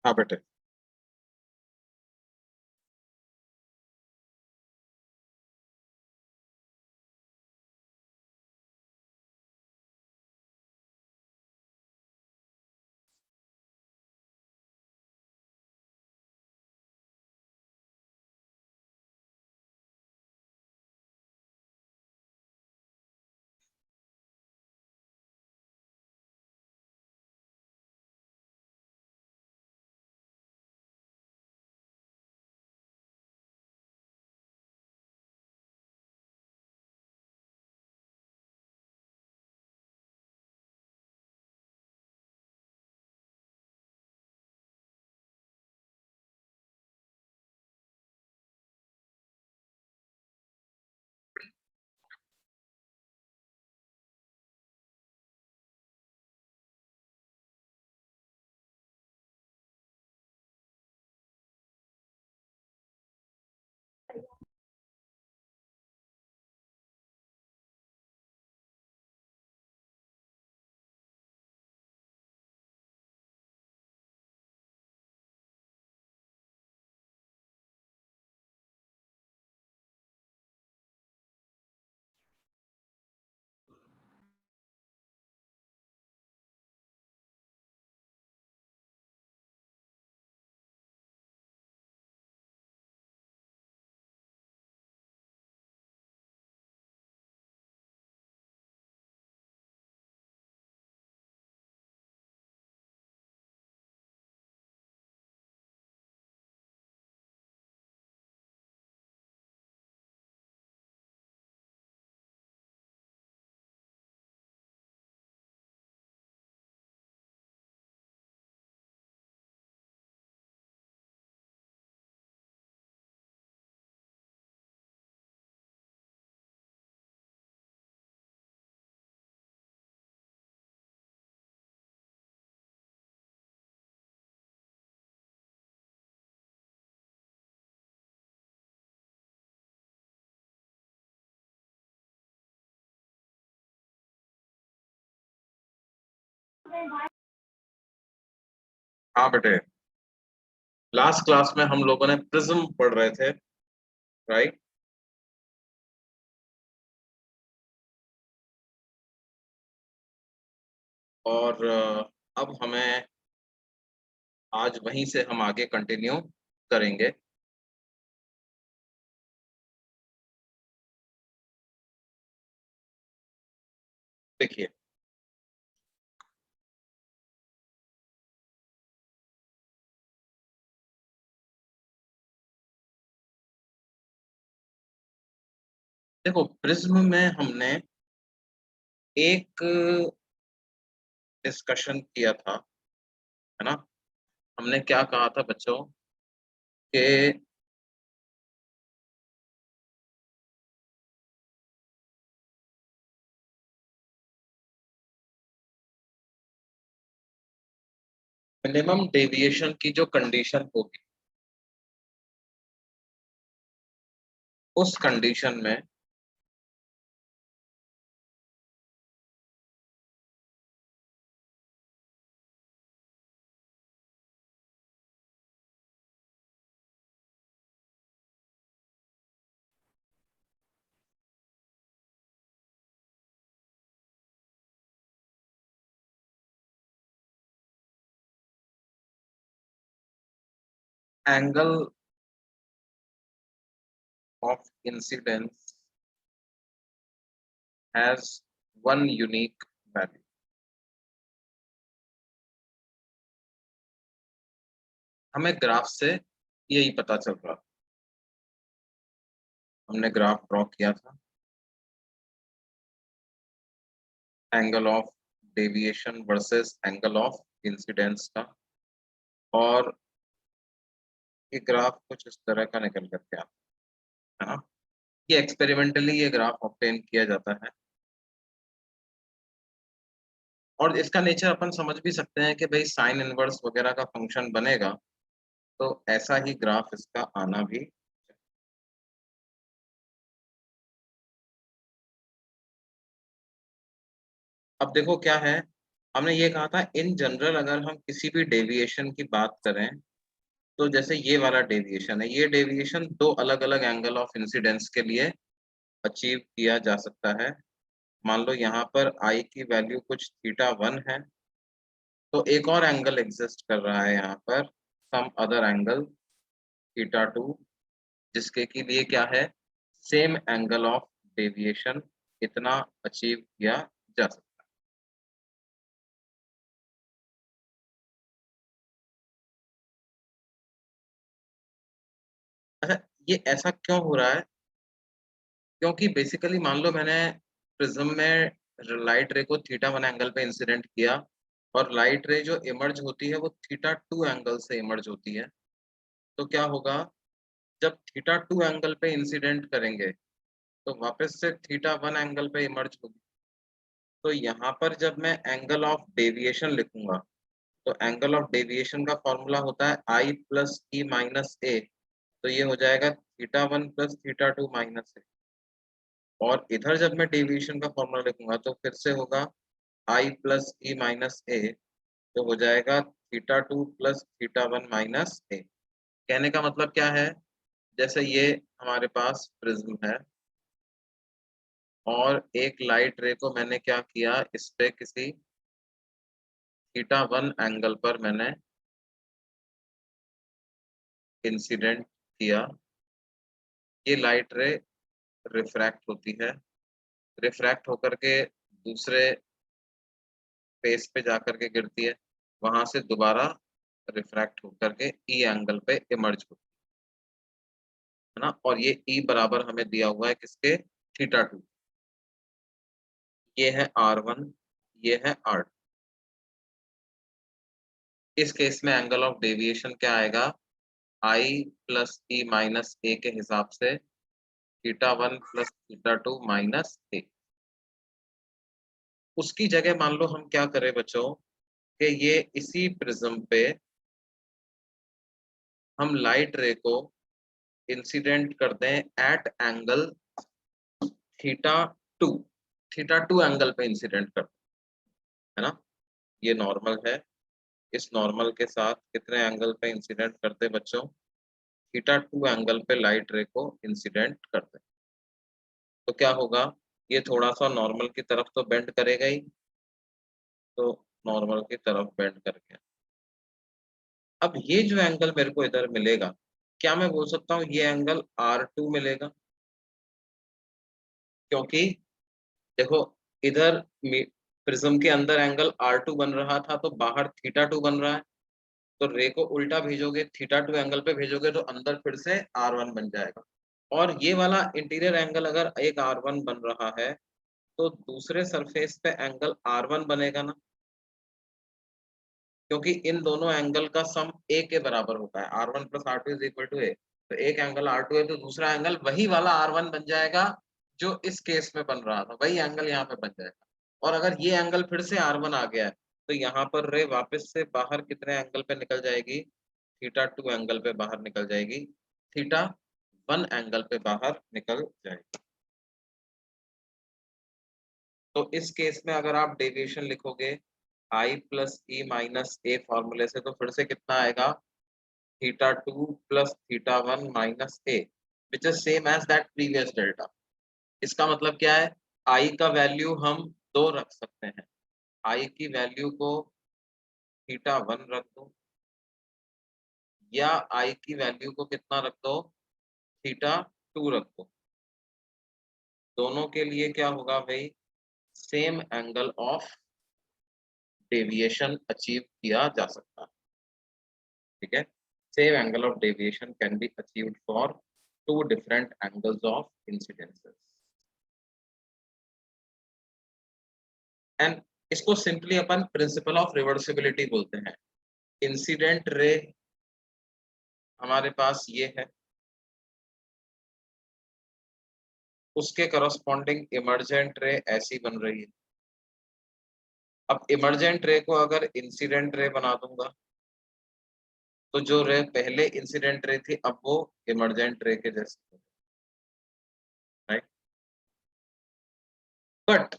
हाँ बेटे। हाँ बेटे, लास्ट क्लास में हम लोगों ने प्रिज्म पढ़ रहे थे, राइट। और अब हमें आज वहीं से हम आगे कंटिन्यू करेंगे। देखिए, देखो प्रिज्म में हमने एक डिस्कशन किया था, है ना। हमने क्या कहा था बच्चों कि मिनिमम डेविएशन की जो कंडीशन होगी, उस कंडीशन में angle of incidence has one unique value. हमें ग्राफ से यही पता चल रहा। हमने ग्राफ ड्रॉ किया था angle of deviation versus angle of incidence का, और ये ग्राफ कुछ इस तरह का निकल करके आता है ना। ये एक्सपेरिमेंटली ये ग्राफ ऑब्टेन किया जाता है, और इसका नेचर अपन समझ भी सकते हैं कि भाई साइन इनवर्स वगैरह का फंक्शन बनेगा, तो ऐसा ही ग्राफ इसका आना भी। अब देखो क्या है हमने ये कहा था इन जनरल अगर हम किसी भी डेविएशन की बात करें, तो जैसे ये वाला डेविएशन है, ये डेविएशन दो अलग अलग एंगल ऑफ इंसिडेंस के लिए अचीव किया जा सकता है। मान लो यहाँ पर आई की वैल्यू कुछ थीटा 1 है, तो एक और एंगल एग्जिस्ट कर रहा है यहाँ पर, सम अदर एंगल थीटा 2, जिसके के लिए क्या है, सेम एंगल ऑफ डेविएशन इतना अचीव किया जा सकता है। अच्छा, ये ऐसा क्यों हो रहा है? क्योंकि बेसिकली मान लो मैंने प्रिज्म में लाइट रे को थीटा 1 एंगल पे इंसिडेंट किया, और लाइट रे जो इमर्ज होती है वो थीटा 2 एंगल से इमर्ज होती है। तो क्या होगा, जब थीटा 2 एंगल पे इंसिडेंट करेंगे तो वापस से थीटा 1 एंगल पे इमर्ज होगी। तो यहाँ पर जब मैं एंगल ऑफ डेविएशन लिखूंगा, तो एंगल ऑफ डेविएशन का फॉर्मूला होता है आई प्लस ई माइनस ए। तो ये हो जाएगा थीटा 1 प्लस थीटा 2 माइनस ए। और इधर जब मैं डेविएशन का फॉर्मूला लिखूंगा तो फिर से होगा आई प्लस ई माइनस ए, तो हो जाएगा थीटा 2 प्लस थीटा 1 माइनस ए। कहने का मतलब क्या है, जैसे ये हमारे पास प्रिज्म है, और एक लाइट रे को मैंने क्या किया, इस पे किसी थीटा 1 एंगल पर मैंने इंसिडेंट किया। ये लाइट रे रिफ्रैक्ट होती है, रिफ्रैक्ट होकर के दूसरे फेस पे जाकर के गिरती है, वहां से दोबारा रिफ्रैक्ट होकर के ई एंगल पे इमर्ज होती है ना। और ये ई बराबर हमें दिया हुआ है किसके, थीटा 2। ये है R1, ये है R2। इस केस में एंगल ऑफ डेविएशन क्या आएगा, आई प्लस ई माइनस ए के हिसाब से थीटा 1 प्लस थीटा 2 माइनस ए। उसकी जगह मान लो हम क्या करें बच्चों, कि ये इसी प्रिज्म पे हम लाइट रे को इंसिडेंट कर दें at angle theta 2, theta 2 angle पे इंसिडेंट कर, है ना। ये नॉर्मल है, इस नॉर्मल के साथ कितने एंगल पे इंसिडेंट करते बच्चों, थीटा 2 एंगल पे लाइट रे को इंसिडेंट करते। तो क्या होगा, ये थोड़ा सा नॉर्मल की तरफ तो बेंड करेगा ही, तो नॉर्मल की तरफ बेंड करके अब ये जो एंगल मेरे को इधर मिलेगा, क्या मैं बोल सकता हूँ ये एंगल R2 मिलेगा? क्योंकि देखो, इधर प्रिज्म के अंदर एंगल R2 बन रहा था, तो बाहर थीटा 2 बन रहा है। तो रे को उल्टा भेजोगे, थीटा 2 एंगल पे भेजोगे, तो अंदर फिर से R1 बन जाएगा। और ये वाला इंटीरियर एंगल अगर एक R1 बन रहा है, तो दूसरे सरफेस पे एंगल R1 बनेगा ना, क्योंकि इन दोनों एंगल का सम ए के बराबर होता है। R1 plus R2 is equal to A. तो एक एंगल R2 है, तो दूसरा एंगल वही वाला R1 बन जाएगा जो इस केस में बन रहा था, वही एंगल यहाँ पे बन जाएगा। और अगर ये एंगल फिर से R1 आ गया है, तो यहाँ पर रे वापस से बाहर कितने एंगल पे निकल जाएगी, थीटा 2 एंगल पे बाहर निकल जाएगी, थीटा 1 एंगल पे बाहर निकल जाएगी। तो इस केस में अगर आप डेविएशन लिखोगे आई प्लस ई माइनस ए फॉर्मूले से, तो फिर से कितना आएगा, theta 2 plus theta 1 minus A, which is same as that previous delta. इसका मतलब क्या है, आई का वैल्यू हम दो रख सकते हैं। आई की वैल्यू को थीटा 1 रख दो, या आई की वैल्यू को कितना रख दो, थीटा 2 रख दो। दोनों के लिए क्या होगा भाई, same angle of deviation achieve किया जा सकता है। ठीक है, same angle of deviation can be achieved for two different angles of incidences, and इसको simply upon principle of reversibility बोलते हैं। इंसिडेंट रे हमारे पास ये है, उसके करस्पॉन्डिंग इमर्जेंट रे ऐसी बन रही है। अब इमर्जेंट रे को अगर इंसिडेंट रे बना दूंगा, तो जो रे पहले इंसिडेंट रे थी, अब वो इमर्जेंट रे के जैसे, right. But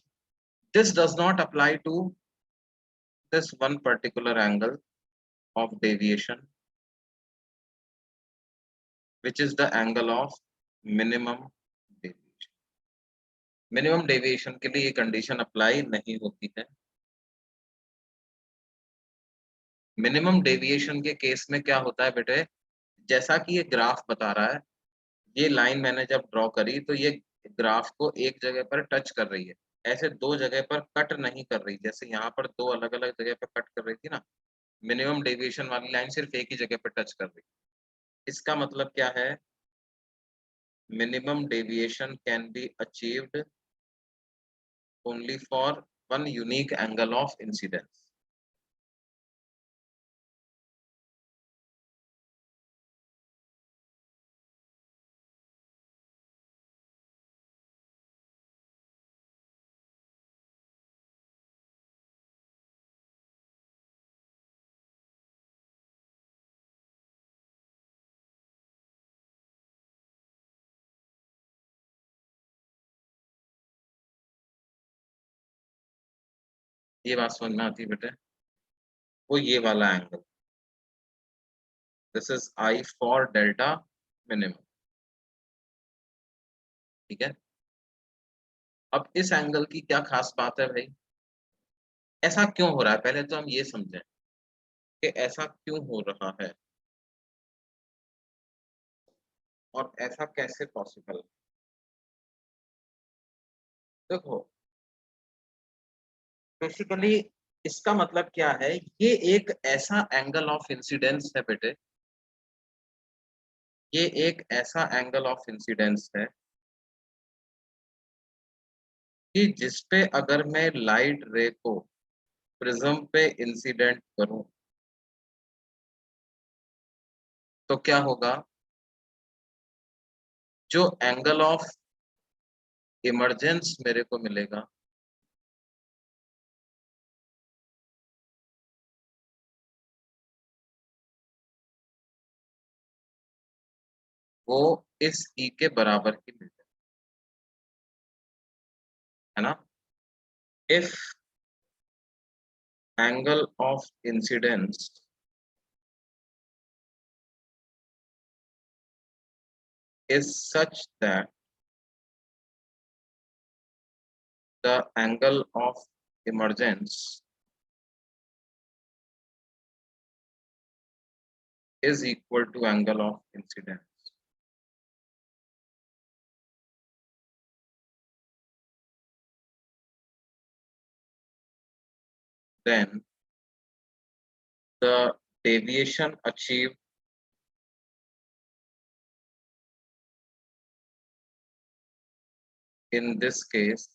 this does not apply to this one particular angle of deviation which is the angle of minimum deviation. Minimum deviation के लिए ये कंडीशन अप्लाई नहीं होती है। मिनिमम डेविएशन के केस में क्या होता है बेटे, जैसा कि ये ग्राफ बता रहा है, ये लाइन मैंने जब ड्रॉ करी तो ये ग्राफ को एक जगह पर टच कर रही है, ऐसे दो जगह पर कट नहीं कर रही। जैसे यहाँ पर दो अलग अलग जगह पर कट कर रही थी ना, मिनिमम डेविएशन वाली लाइन सिर्फ एक ही जगह पर टच कर रही है। इसका मतलब क्या है, minimum deviation can be achieved only for one unique angle of incidence. ये बात समझ में आती है बेटे, वो ये वाला angle, this is I for delta minimum, ठीक है। अब इस एंगल की क्या खास बात है भाई, ऐसा क्यों हो रहा है, पहले तो हम ये समझें कि ऐसा क्यों हो रहा है और ऐसा कैसे पॉसिबल। देखो बेसिकली इसका मतलब क्या है, ये एक ऐसा एंगल ऑफ इंसिडेंस है बेटे, ये एक ऐसा एंगल ऑफ इंसिडेंस है कि जिसपे अगर मैं लाइट रे को प्रिज्म पे इंसिडेंट करूं तो क्या होगा, जो एंगल ऑफ इमर्जेंस मेरे को मिलेगा वो इस ई के बराबर ही मिलेगा, है ना। If angle of incidence is such that the angle of emergence is equal to angle of incidence, then the deviation achieved in this case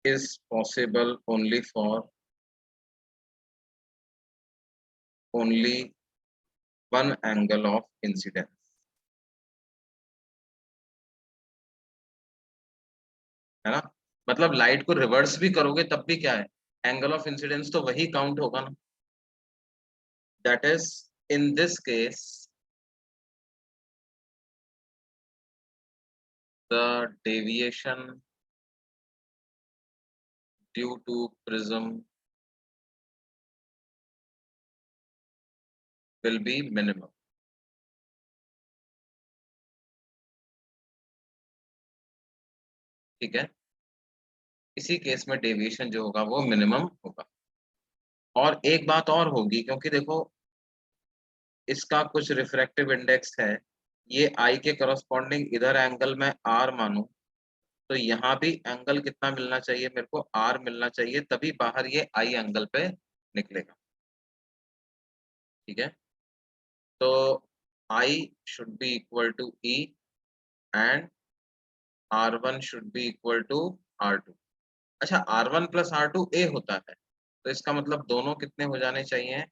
is possible only for only one angle of incidence, है ना। मतलब light को reverse भी करोगे तब भी क्या है, एंगल ऑफ इंसिडेंस तो वही काउंट होगा ना। That is in this case the deviation due to prism will be minimum, ठीक है। इसी केस में डेविएशन जो होगा वो मिनिमम होगा। और एक बात और होगी, क्योंकि देखो इसका कुछ रिफ्रैक्टिव इंडेक्स है, ये आई के करस्पॉन्डिंग इधर एंगल में आर मानूं तो यहाँ भी एंगल कितना मिलना चाहिए, मेरे को आर मिलना चाहिए, तभी बाहर ये आई एंगल पे निकलेगा, ठीक है। तो I should be equal to e and R1 should be equal to R2। अच्छा, R1 प्लस R2 ए होता है, तो इसका मतलब दोनों कितने हो जाने चाहिए,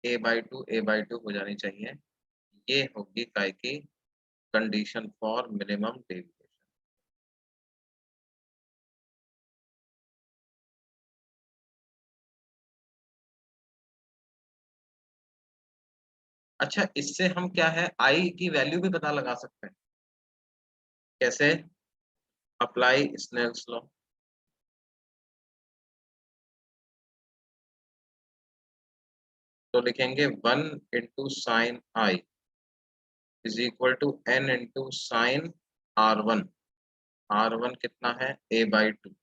a/2 हो जानी चाहिए। ये होगी काय की कंडीशन फॉर मिनिमम डेविएशन। अच्छा, इससे हम क्या है आई की वैल्यू भी पता लगा सकते हैं, कैसे, अप्लाई स्नेल्स लॉ। तो लिखेंगे 1 × sin i is equal to n × sin r1। r1 कितना है a/2।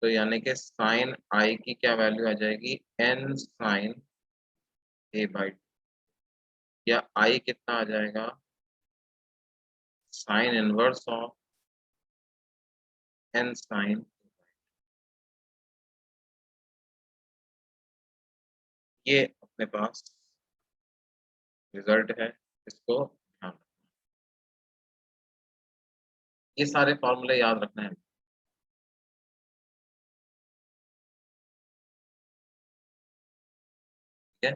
तो यानी कि साइन i की क्या वैल्यू आ जाएगी n sin a/2, या i कितना आ जाएगा sine inverse of n sin। ये अपने पास रिजल्ट है, इसको ध्यान रखना। ये सारे फॉर्मूले याद रखना है, ठीक है।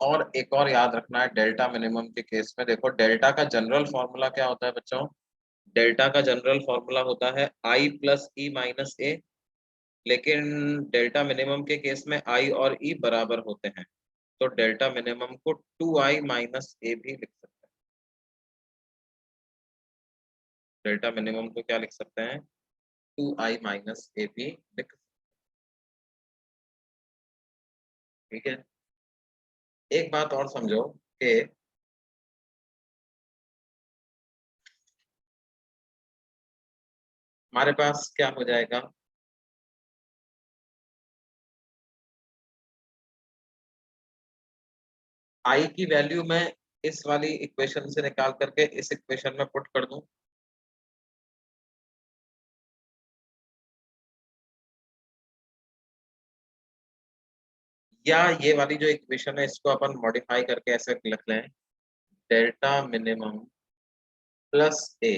और एक और याद रखना है, डेल्टा मिनिमम के केस में देखो, डेल्टा का जनरल फॉर्मूला क्या होता है बच्चों। डेल्टा का जनरल फॉर्मूला होता है i प्लस ई माइनस ए, लेकिन डेल्टा मिनिमम के केस में i और e बराबर होते हैं, तो डेल्टा मिनिमम को 2i माइनस ए भी लिख सकते हैं। डेल्टा मिनिमम को क्या लिख सकते हैं 2i माइनस ए भी लिख, ठीक है। एक बात और समझो कि हमारे पास क्या हो जाएगा, i की वैल्यू मैं इस वाली इक्वेशन से निकाल करके इस इक्वेशन में पुट कर दूं, या ये वाली जो इक्वेशन है इसको अपन मॉडिफाई करके ऐसे लिख लें, डेल्टा मिनिमम प्लस ए,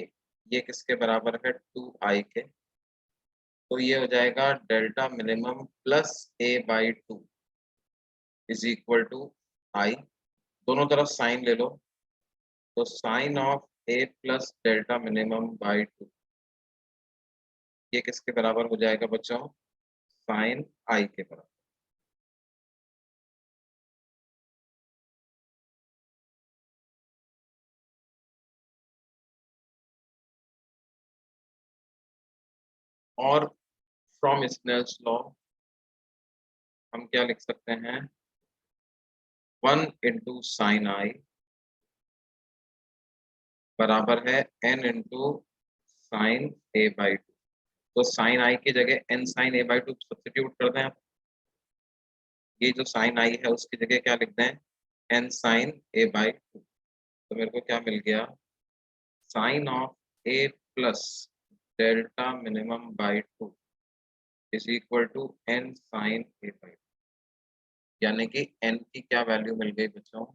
ये किसके बराबर है 2i के। तो ये हो जाएगा delta minimum plus a/2 is equal to I. दोनों तरफ साइन ले लो, तो sine of a plus delta minimum by 2, ये किसके बराबर हो जाएगा बच्चों साइन i के बराबर। और फ्रॉम स्नेल्स लॉ हम क्या लिख सकते हैं 1 × sin i बराबर है n × sin a/2। तो साइन i की जगह n sin a/2 सब्स्टिट्यूट कर दें आप, ये जो साइन i है उसकी जगह क्या लिख दें n sin a/2। तो मेरे को क्या मिल गया sine of a plus delta minimum by 2 is equal to n sin a/2, यानी कि n की क्या वैल्यू मिल गई बच्चों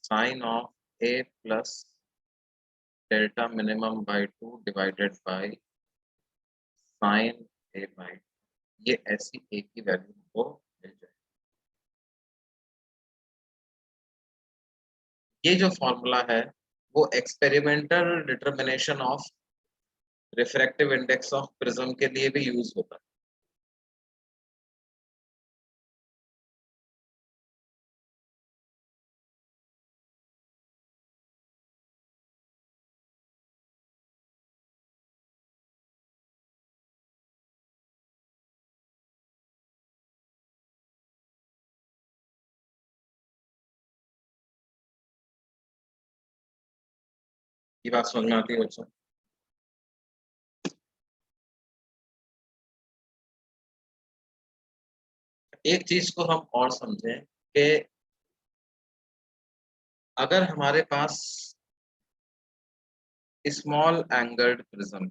sine of a plus delta minimum by 2 divided by sine a/2। ये ऐसी a की वैल्यू को मिल जाए। ये जो फॉर्मूला है वो experimental determination of refractive index of prism के लिए भी यूज होता है। ये बात समझ में आती है बच्चों। एक चीज को हम और समझें कि अगर हमारे पास स्मॉल एंगल्ड प्रिज्म,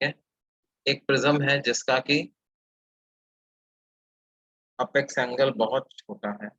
है एक प्रिज्म है जिसका कि अपेक्स एंगल बहुत छोटा है,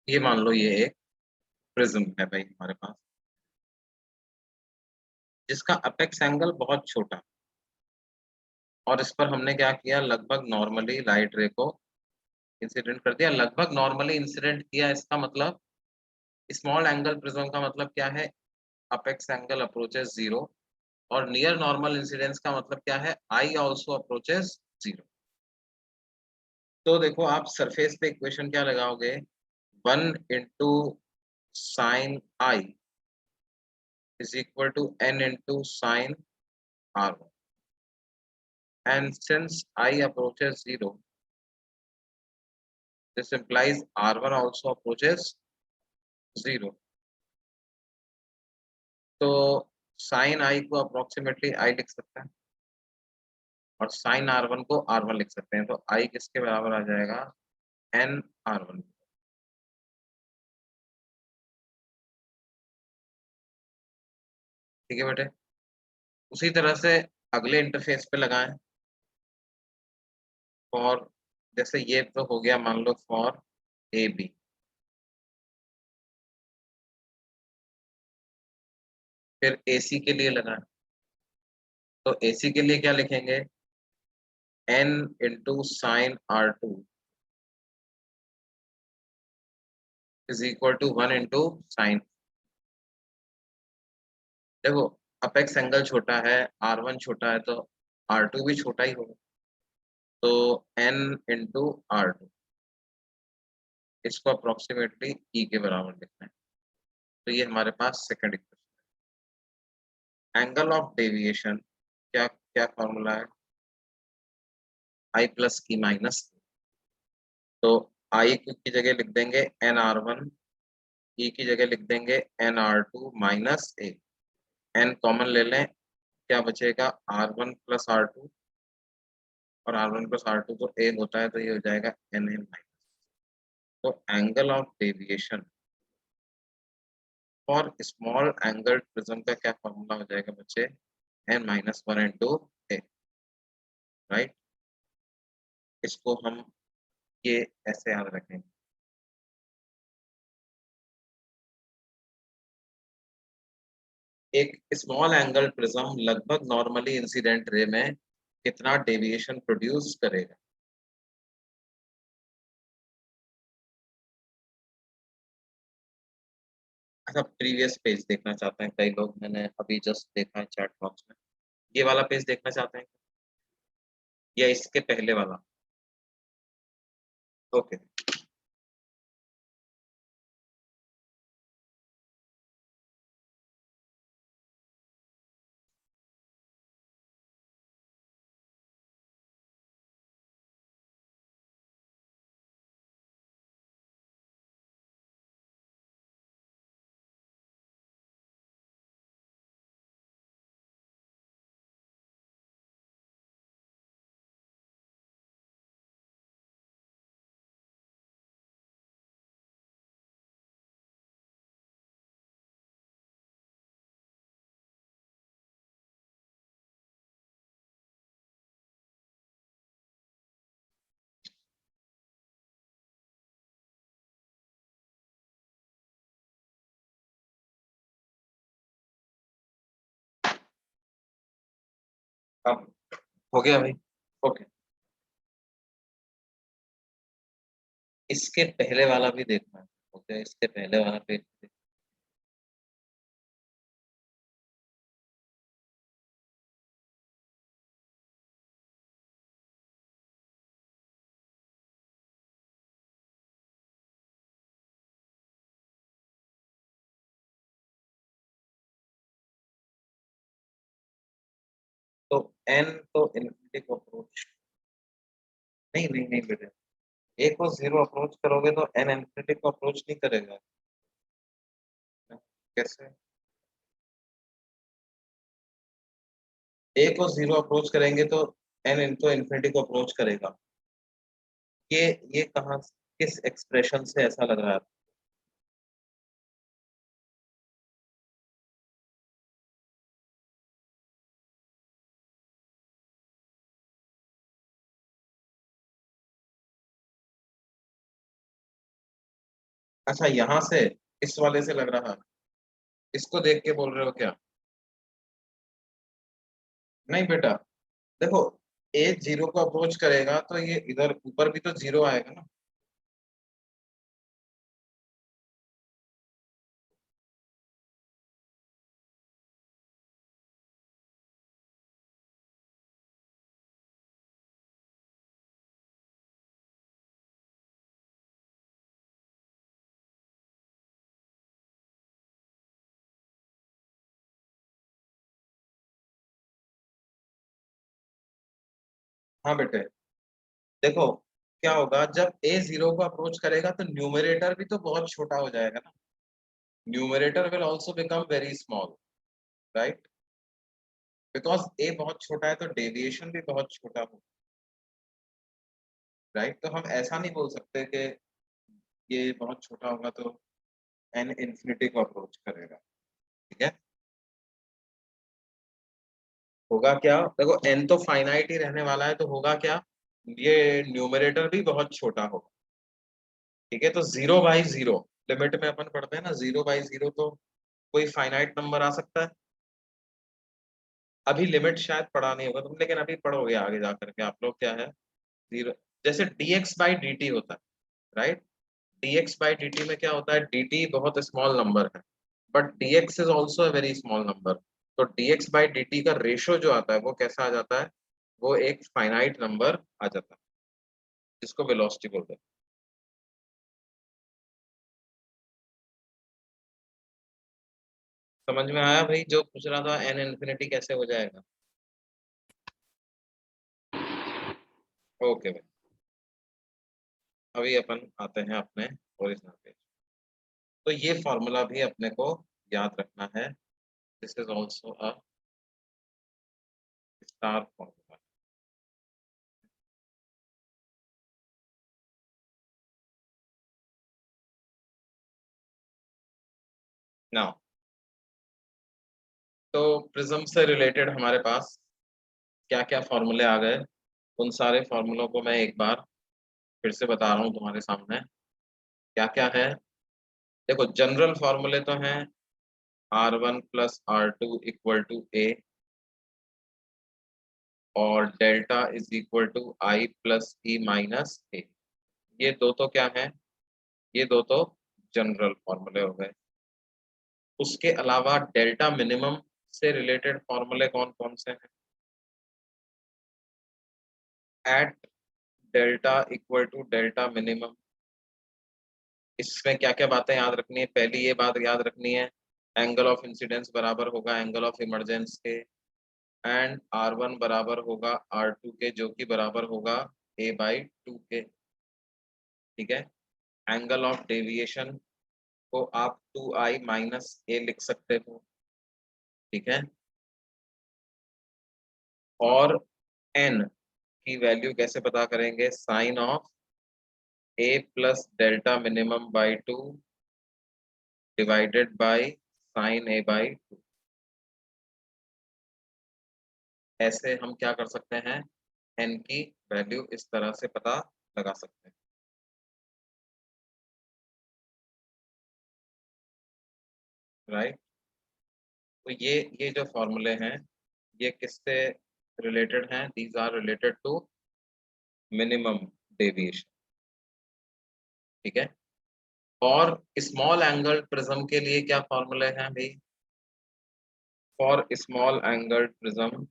ये मान लो ये एक प्रिज्म है भाई हमारे पास, जिसका अपेक्स एंगल बहुत छोटा, और इस पर हमने क्या किया, लगभग नॉर्मली लाइट रे को इंसिडेंट कर दिया। लगभग नॉर्मली इंसिडेंट किया, इसका मतलब स्मॉल एंगल प्रिज्म का मतलब क्या है, अपेक्स एंगल अप्रोचेस जीरो, और नियर नॉर्मल इंसिडेंस का मतलब क्या है, आई आल्सो अप्रोचेस जीरो। तो देखो आप सरफेस पे इक्वेशन क्या लगाओगे, 1 into sine I is equal to n into sine r1, and since I approaches zero, this implies R1 also approaches zero. तो साइन आई को अप्रोक्सीमेटली आई लिख सकते हैं, और साइन R1 को R1 लिख सकते हैं, तो आई किसके बराबर आ जाएगा, n R1। ठीक है बेटे, उसी तरह से अगले इंटरफेस पे लगाएं, फॉर, जैसे ये तो हो गया मान लो फॉर ए बी, फिर AC के लिए लगाएं, तो AC के लिए क्या लिखेंगे, n into sine R2 is equal to 1 into sine. देखो अपेक्स एंगल छोटा है, R1 छोटा है, तो R2 भी छोटा ही होगा, तो n into R2, इसको अप्रोक्सीमेटली E के बराबर लिखना है। तो ये हमारे पास second equation. Angle of deviation क्या क्या फॉर्मूला है, I प्लस की माइनस, तो I की जगह लिख देंगे nR1, E की जगह लिख देंगे nR2 माइनस ए, n कॉमन ले लें, क्या बचेगा, R1 प्लस R2, और R1 प्लस R2 तो a होता है, तो ये हो जाएगा n n माइनस। तो angle of deviation for small angle prism का क्या फॉर्मूला हो जाएगा बच्चे, n-1 इंटू ए, राइट। इसको हम ये ऐसे याद रखेंगे। एक स्मॉल एंगल प्रिज्म लगभग नॉर्मली इंसिडेंट रे में कितना डेविएशन प्रोड्यूस करेगा। अच्छा, प्रीवियस पेज देखना चाहते हैं कई लोग, मैंने अभी जस्ट देखा है चैट बॉक्स में, ये वाला पेज देखना चाहते हैं या इसके पहले वाला, ओके। अब हो गया भाई, ओके। इसके पहले वाला भी देखना है, ओके, इसके पहले वाला पेज। तो n तो इन्फिनिटी को अप्रोच, नहीं नहीं नहीं बेटे, a को जीरो अप्रोच करोगे तो n इन्फिनिटी को अप्रोच नहीं करेगा, कैसे, a को जीरो अप्रोच करेंगे तो n इनको इन्फिनिटी को अप्रोच करेगा। ये ये कहाँ, किस एक्सप्रेशन से ऐसा लग रहा है। अच्छा, यहाँ से इस वाले से लग रहा है, इसको देख के बोल रहे हो क्या? नहीं बेटा, देखो, ए जीरो को अप्रोच करेगा तो ये इधर ऊपर भी तो जीरो आएगा ना। हाँ बेटे, देखो क्या होगा जब ए जीरो को अप्रोच करेगा तो न्यूमरेटर भी तो बहुत छोटा हो जाएगा ना। Numerator will also become very small, right? Because A बहुत छोटा है तो डेविएशन भी बहुत छोटा हो, राइट? तो हम ऐसा नहीं बोल सकते कि ये बहुत छोटा होगा तो एन इंफिनिटी को अप्रोच करेगा। ठीक है, होगा क्या, देखो एन तो फाइनाइट ही रहने वाला है, तो होगा क्या, ये न्यूमरेटर भी बहुत छोटा होगा। ठीक है, तो जीरो बाई जीरो लिमिट में अपन पढ़ते हैं ना, जीरो बाई जीरो तो कोई फाइनाइट नंबर आ सकता है। अभी लिमिट शायद पढ़ा नहीं होगा तुम, लेकिन अभी पढ़ोगे आगे जा करके आप लोग, क्या है, जीरो। जैसे dx बाई dt होता है, राइट? dx बाई dt में क्या होता है, dt बहुत स्मॉल नंबर है, but dx is also a very small number. तो dx बाई dt का रेशो जो आता है वो कैसा आ जाता है, वो एक फाइनाइट नंबर आ जाता है, जिसको वेलोसिटी बोलते हैं। समझ में आया भाई जो पूछ रहा था, एन इन्फिनिटी कैसे हो जाएगा? ओके भाई, अभी अपन आते हैं अपने ओरिजिनल पेज। तो ये फॉर्मूला भी अपने को याद रखना है, this is also a star formula. Now, तो प्रिज्म से रिलेटेड हमारे पास क्या क्या फॉर्मूले आ गए, उन सारे फॉर्मूलों को मैं एक बार फिर से बता रहा हूँ तुम्हारे सामने। क्या क्या है, देखो जनरल फॉर्मूले तो हैं, R1 plus R2 equal to A, और delta is equal to I plus E minus A. ये दो तो क्या है, ये दो तो जनरल फॉर्मूले हो गए। उसके अलावा डेल्टा मिनिमम से रिलेटेड फॉर्मूले कौन कौन से हैं? At delta equal to delta minimum, इसमें क्या क्या बातें याद रखनी है, पहली ये बात याद रखनी है, एंगल ऑफ इंसिडेंस बराबर होगा एंगल ऑफ इमरजेंस के, एंड R1 बराबर होगा R2 के, जो कि बराबर होगा a बाई टू के। ठीक है, एंगल ऑफ डेविएशन को आप 2i माइनस ए लिख सकते हो। ठीक है, और n की वैल्यू कैसे पता करेंगे, sine of a plus delta minimum by two divided by sine a by two. ऐसे हम क्या कर सकते हैं, n की वैल्यू इस तरह से पता लगा सकते हैं, राइट? तो ये जो फॉर्मूले हैं, ये किससे रिलेटेड हैं, these are related to minimum deviation. ठीक है, और स्मॉल एंगल प्रिज्म के लिए क्या फॉर्मूले हैं भाई, for small angle prism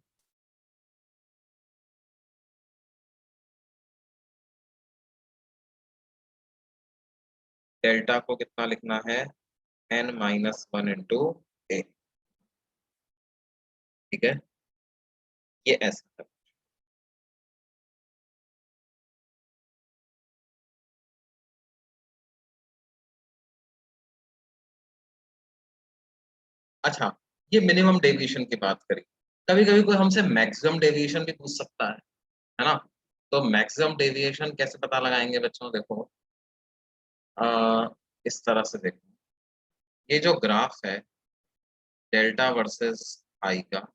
delta को कितना लिखना है, n माइनस वन इंटू ए। ठीक है, ये ऐसा है। अच्छा, ये मिनिमम डेविएशन की बात करी, कभी कभी कोई हमसे मैक्सिमम डेविएशन भी पूछ सकता है ना? तो मैक्सिमम डेविएशन कैसे पता लगाएंगे बच्चों, देखो इस तरह से देखो, ये जो ग्राफ है डेल्टा वर्सेस आई का,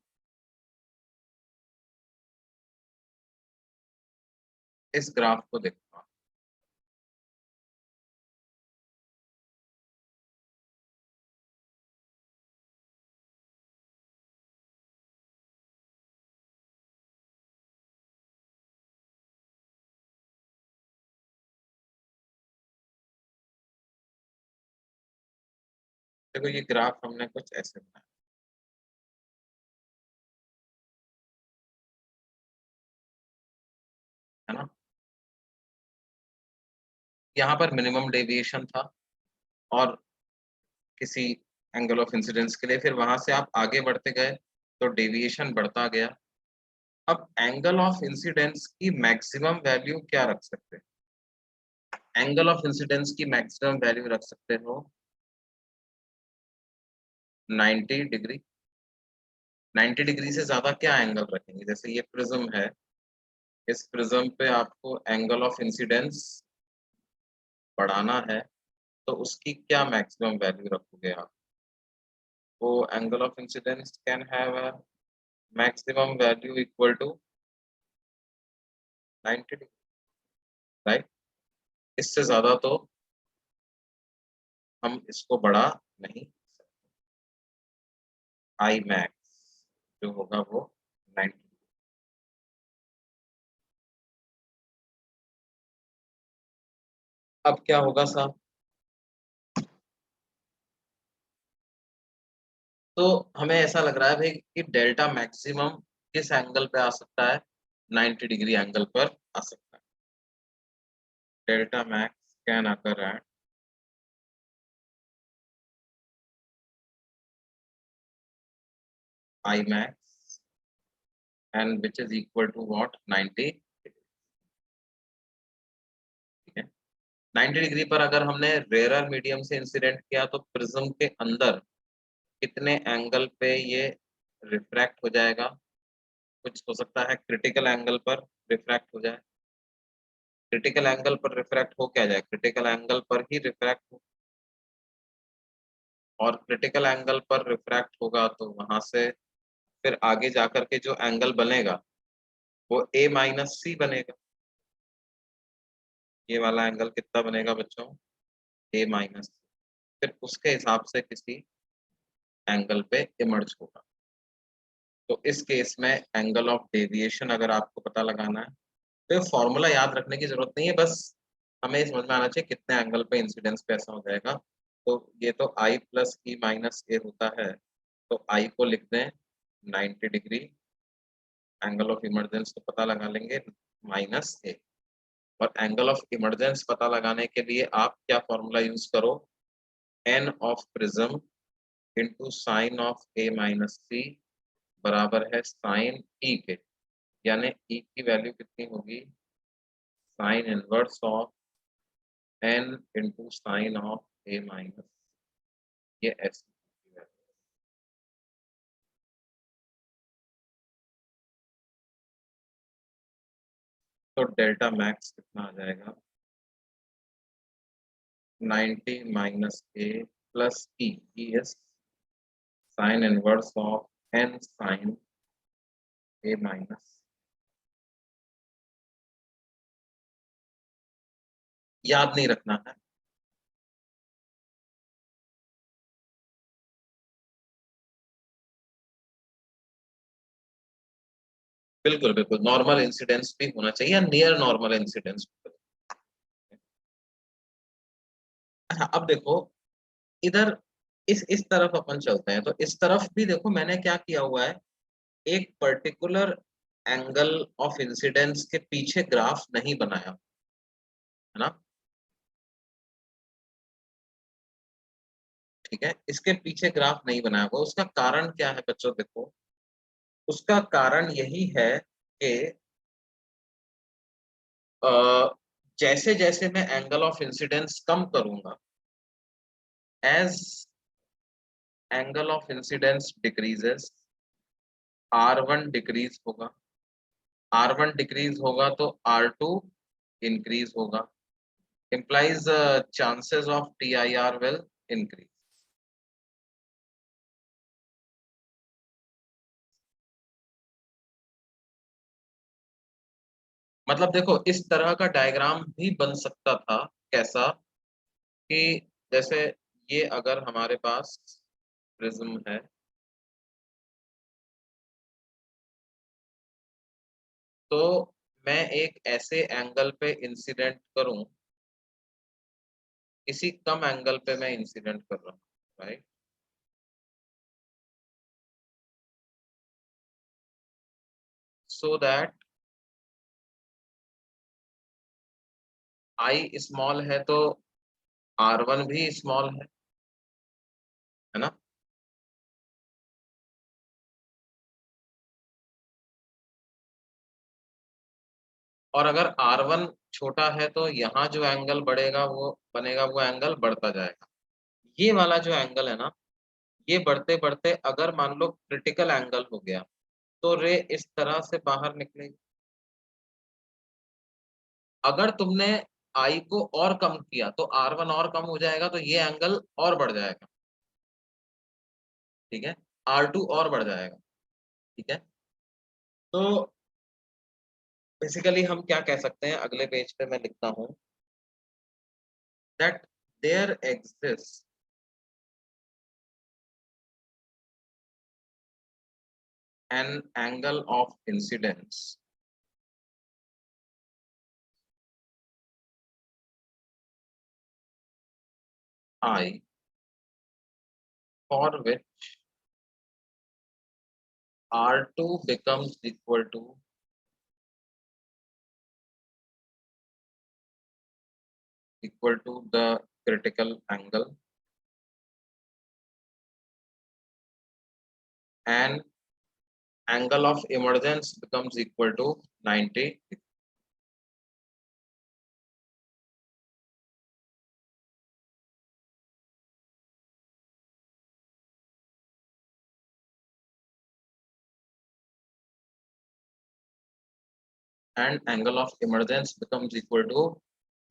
इस ग्राफ को देखो, देखो ये ग्राफ हमने कुछ ऐसे बनाया है ना, यहाँ पर मिनिमम डेविएशन था और किसी एंगल ऑफ इंसिडेंस के लिए, फिर वहां से आप आगे बढ़ते गए तो डेविएशन बढ़ता गया। अब एंगल ऑफ इंसिडेंस की मैक्सिमम वैल्यू क्या रख सकते हैं? एंगल ऑफ इंसिडेंस की मैक्सिमम वैल्यू रख सकते हो 90 डिग्री। 90 डिग्री से ज्यादा क्या एंगल रखेंगे? जैसे ये प्रिज्म है, इस प्रिज्म पे आपको एंगल ऑफ इंसिडेंस बढ़ाना है, तो उसकी क्या मैक्सिमम वैल्यू रखोगे आप? वो angle of incidence can have a maximum value equal to 90 degree, right? इससे ज्यादा तो हम इसको बढ़ा नहीं सकते। आई मैक्स जो होगा वो 90। अब क्या होगा साहब? तो हमें ऐसा लग रहा है भाई कि डेल्टा मैक्सिमम किस एंगल पे आ सकता है? 90 डिग्री एंगल पर आ सकता है। Delta max can occur at I max and which is equal to what? 90। ठीक है, 90 डिग्री पर अगर हमने रेयरर मीडियम से इंसिडेंट किया तो प्रिज्म के अंदर कितने एंगल पे ये रिफ्रैक्ट हो जाएगा? कुछ हो सकता है क्रिटिकल एंगल पर रिफ्रैक्ट हो जाए। क्रिटिकल एंगल पर रिफ्रैक्ट हो क्या जाए? क्रिटिकल एंगल पर ही रिफ्रैक्ट हो, और क्रिटिकल एंगल पर रिफ्रैक्ट होगा तो वहां से फिर आगे जाकर के जो एंगल बनेगा वो ए माइनस सी बनेगा। ये वाला एंगल कितना बनेगा बच्चों? ए माइनस। फिर उसके हिसाब से किसी एंगल पे इमर्ज होगा। तो इस केस में एंगल ऑफ डेविएशन अगर आपको पता लगाना है तो ये फॉर्मूला याद रखने की जरूरत नहीं है, बस हमें समझ में आना चाहिए कितने एंगल पे इंसिडेंस पे ऐसा हो जाएगा। तो ये तो आई प्लस ई माइनस ए होता है, तो आई को लिख दें 90 डिग्री, एंगल ऑफ इमर्जेंस तो पता लगा लेंगे माइनस ए। और एंगल ऑफ इमर्जेंस पता लगाने के लिए आप क्या फॉर्मूला यूज करो? N of prism into sine of A minus C बराबर है साइन ई के, यानी ई की वैल्यू कितनी होगी? Sine inverse of n into sine of A minus, ये ऐसी है। तो डेल्टा मैक्स कितना आ जाएगा? 90 minus A plus e, e is sine inverse of n sine A minus. याद नहीं रखना है। बिल्कुल बिल्कुल, नॉर्मल इंसिडेंस भी होना चाहिए या नियर नॉर्मल इंसिडेंस। हाँ, अब देखो इधर इस तरफ अपन चलते हैं, तो इस तरफ भी देखो मैंने क्या किया हुआ है, एक पर्टिकुलर एंगल ऑफ इंसिडेंस के पीछे ग्राफ नहीं बनाया, है ना? ठीक है, इसके पीछे ग्राफ नहीं बनाया हुआ, उसका कारण क्या है बच्चों? देखो उसका कारण यही है कि जैसे जैसे मैं एंगल ऑफ इंसिडेंस कम करूंगा, as angle of incidence decreases, r one decrease होगा। आर वन डिक्रीज होगा तो आर टू इंक्रीज होगा, implies chances of TIR will increase। मतलब देखो इस तरह का डायग्राम भी बन सकता था। कैसा? कि जैसे ये अगर हमारे पास प्रिज्म है, तो मैं एक ऐसे एंगल पे इंसिडेंट करूं, किसी कम एंगल पे मैं इंसिडेंट कर रहा हूँ, right? so that I small है तो R1 भी स्मॉल है ना। और अगर R1 छोटा है तो यहाँ जो एंगल बढ़ेगा वो बनेगा, वो एंगल बढ़ता जाएगा। ये वाला जो एंगल है ना, ये बढ़ते बढ़ते अगर मान लो क्रिटिकल एंगल हो गया तो रे इस तरह से बाहर निकलेगी। अगर तुमने आई को और कम किया तो R1 और कम हो जाएगा, तो ये एंगल और बढ़ जाएगा। ठीक है, R2 और बढ़ जाएगा। ठीक है, तो बेसिकली हम क्या कह सकते हैं, अगले पेज पे मैं लिखता हूं that there exist an angle of incidence I for which R2 becomes equal to the critical angle and angle of emergence becomes equal to 90 and angle of emergence becomes equal to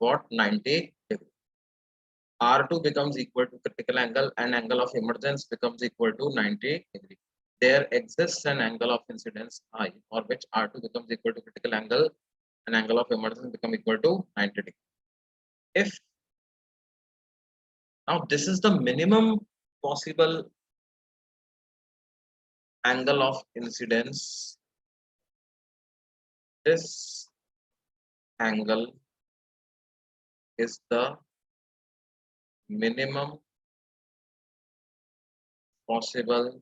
what, 90 degree. R2 becomes equal to critical angle and angle of emergence becomes equal to 90 degree. There exists an angle of incidence I for which R2 becomes equal to critical angle and angle of emergence become equal to 90 degree. If now this is the minimum possible angle of incidence, this angle is the minimum possible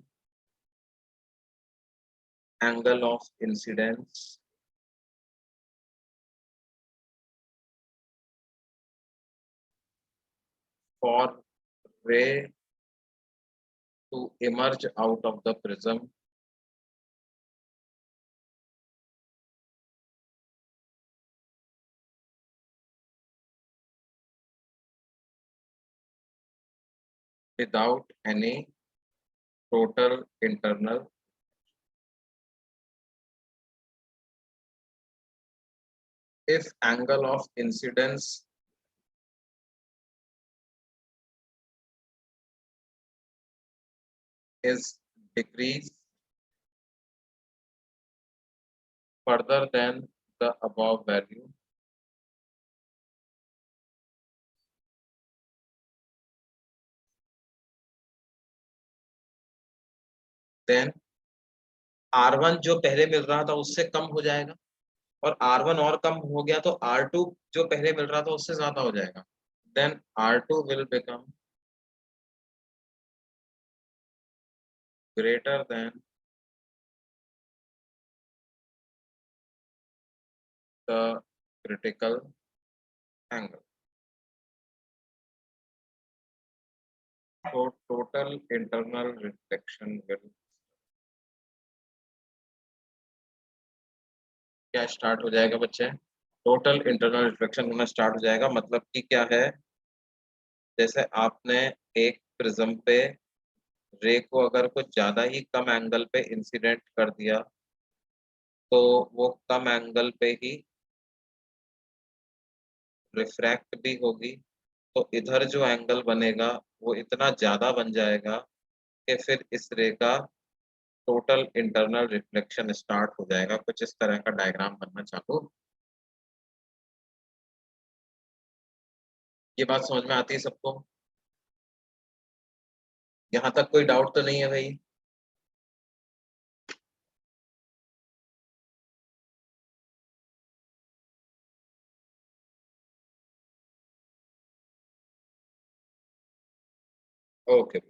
angle of incidence for ray to emerge out of the prism without any total internal. If angle of incidence is decreased further than the above value, then R1 जो पहले मिल रहा था उससे कम हो जाएगा और R1 और कम हो गया तो R2 जो पहले मिल रहा था उससे ज्यादा हो जाएगा। Then R2 will become greater than the critical angle. So total internal reflection will क्या स्टार्ट हो जाएगा बच्चे, टोटल इंटरनल रिफ्लेक्शन होना स्टार्ट हो जाएगा। मतलब कि क्या है, जैसे आपने एक प्रिज्म पे रे को अगर कुछ ज्यादा ही कम एंगल पे इंसिडेंट कर दिया तो वो कम एंगल पे ही रिफ्रैक्ट भी होगी, तो इधर जो एंगल बनेगा वो इतना ज्यादा बन जाएगा कि फिर इस रे का टोटल इंटरनल रिफ्लेक्शन स्टार्ट हो जाएगा। कुछ इस तरह का डायग्राम बनना चालू। ये बात समझ में आती है सबको? यहाँ तक कोई डाउट तो नहीं है भाई? ओके।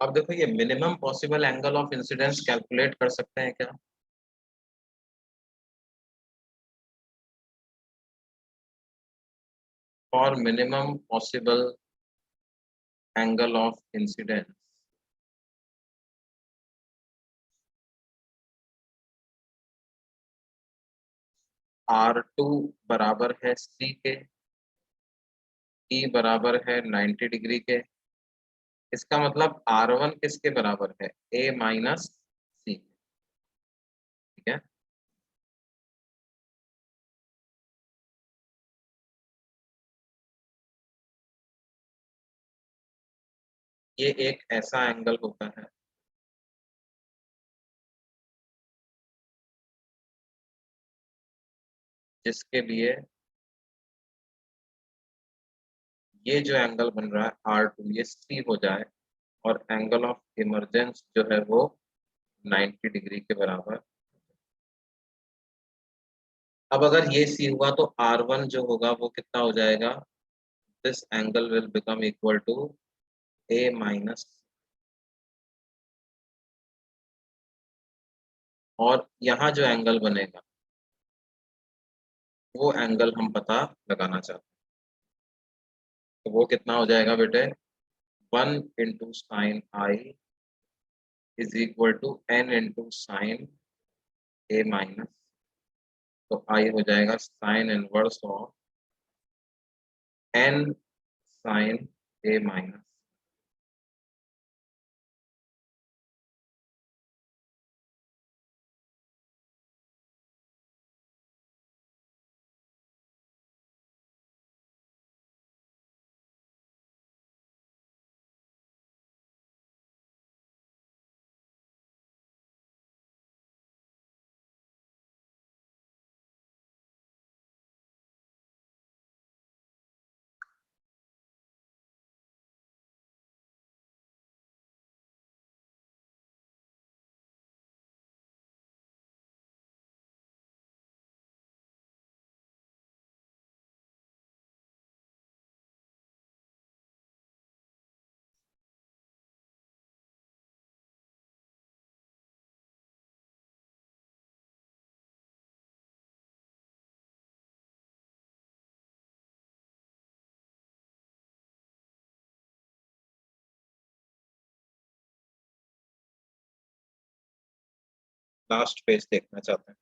अब देखो ये minimum possible angle of incidence calculate कर सकते हैं क्या? For minimum possible angle of incidence R2 बराबर है C के, E बराबर है 90 डिग्री के। इसका मतलब R1 किसके बराबर है? A माइनस सी। ठीक है, ये एक ऐसा एंगल होता है जिसके लिए ये जो एंगल बन रहा है R2 ये C हो जाए और एंगल ऑफ इमरजेंस जो है वो 90 डिग्री के बराबर। अब अगर ये C हुआ तो R1 जो होगा वो कितना हो जाएगा? This angle will become equal to A minus, और यहाँ जो एंगल बनेगा वो एंगल हम पता लगाना चाहते हैं। तो वो कितना हो जाएगा बेटे? 1 × sin I is equal to n × sin A minus, तो I हो जाएगा sine inverse of n sin A minus. Last page देखना चाहते हैं?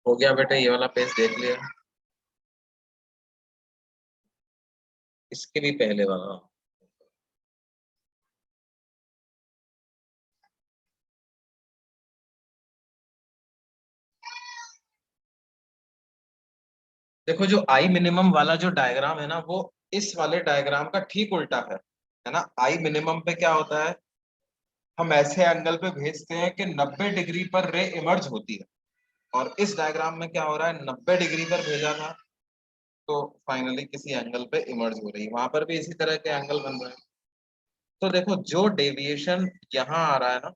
हो गया बेटे, ये वाला पेज देख लिया? इसके भी पहले वाला। देखो जो आई मिनिमम वाला जो डायग्राम है ना वो इस वाले डायग्राम का ठीक उल्टा है ना। आई मिनिमम पे क्या होता है, हम ऐसे एंगल पे भेजते हैं कि 90 डिग्री पर रे इमर्ज होती है, और इस डायग्राम में क्या हो रहा है, 90 डिग्री पर भेजा था तो फाइनली किसी एंगल पे इमर्ज हो रही है। वहां पर भी इसी तरह के एंगल बन रहे हैं। तो देखो जो डेविएशन यहाँ आ रहा है ना,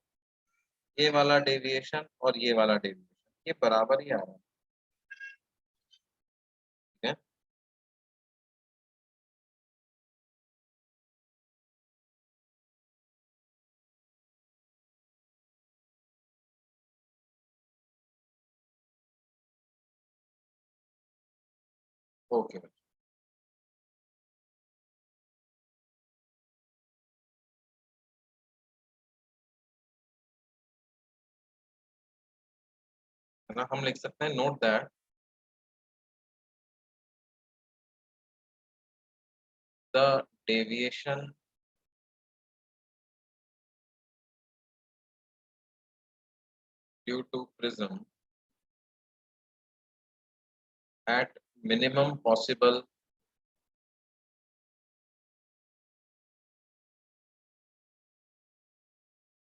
ये वाला डेविएशन और ये वाला डेविएशन ये बराबर ही आ रहा है, ठीक है। ओके, है ना, हम लिख सकते हैं note that the deviation due to prism at minimum possible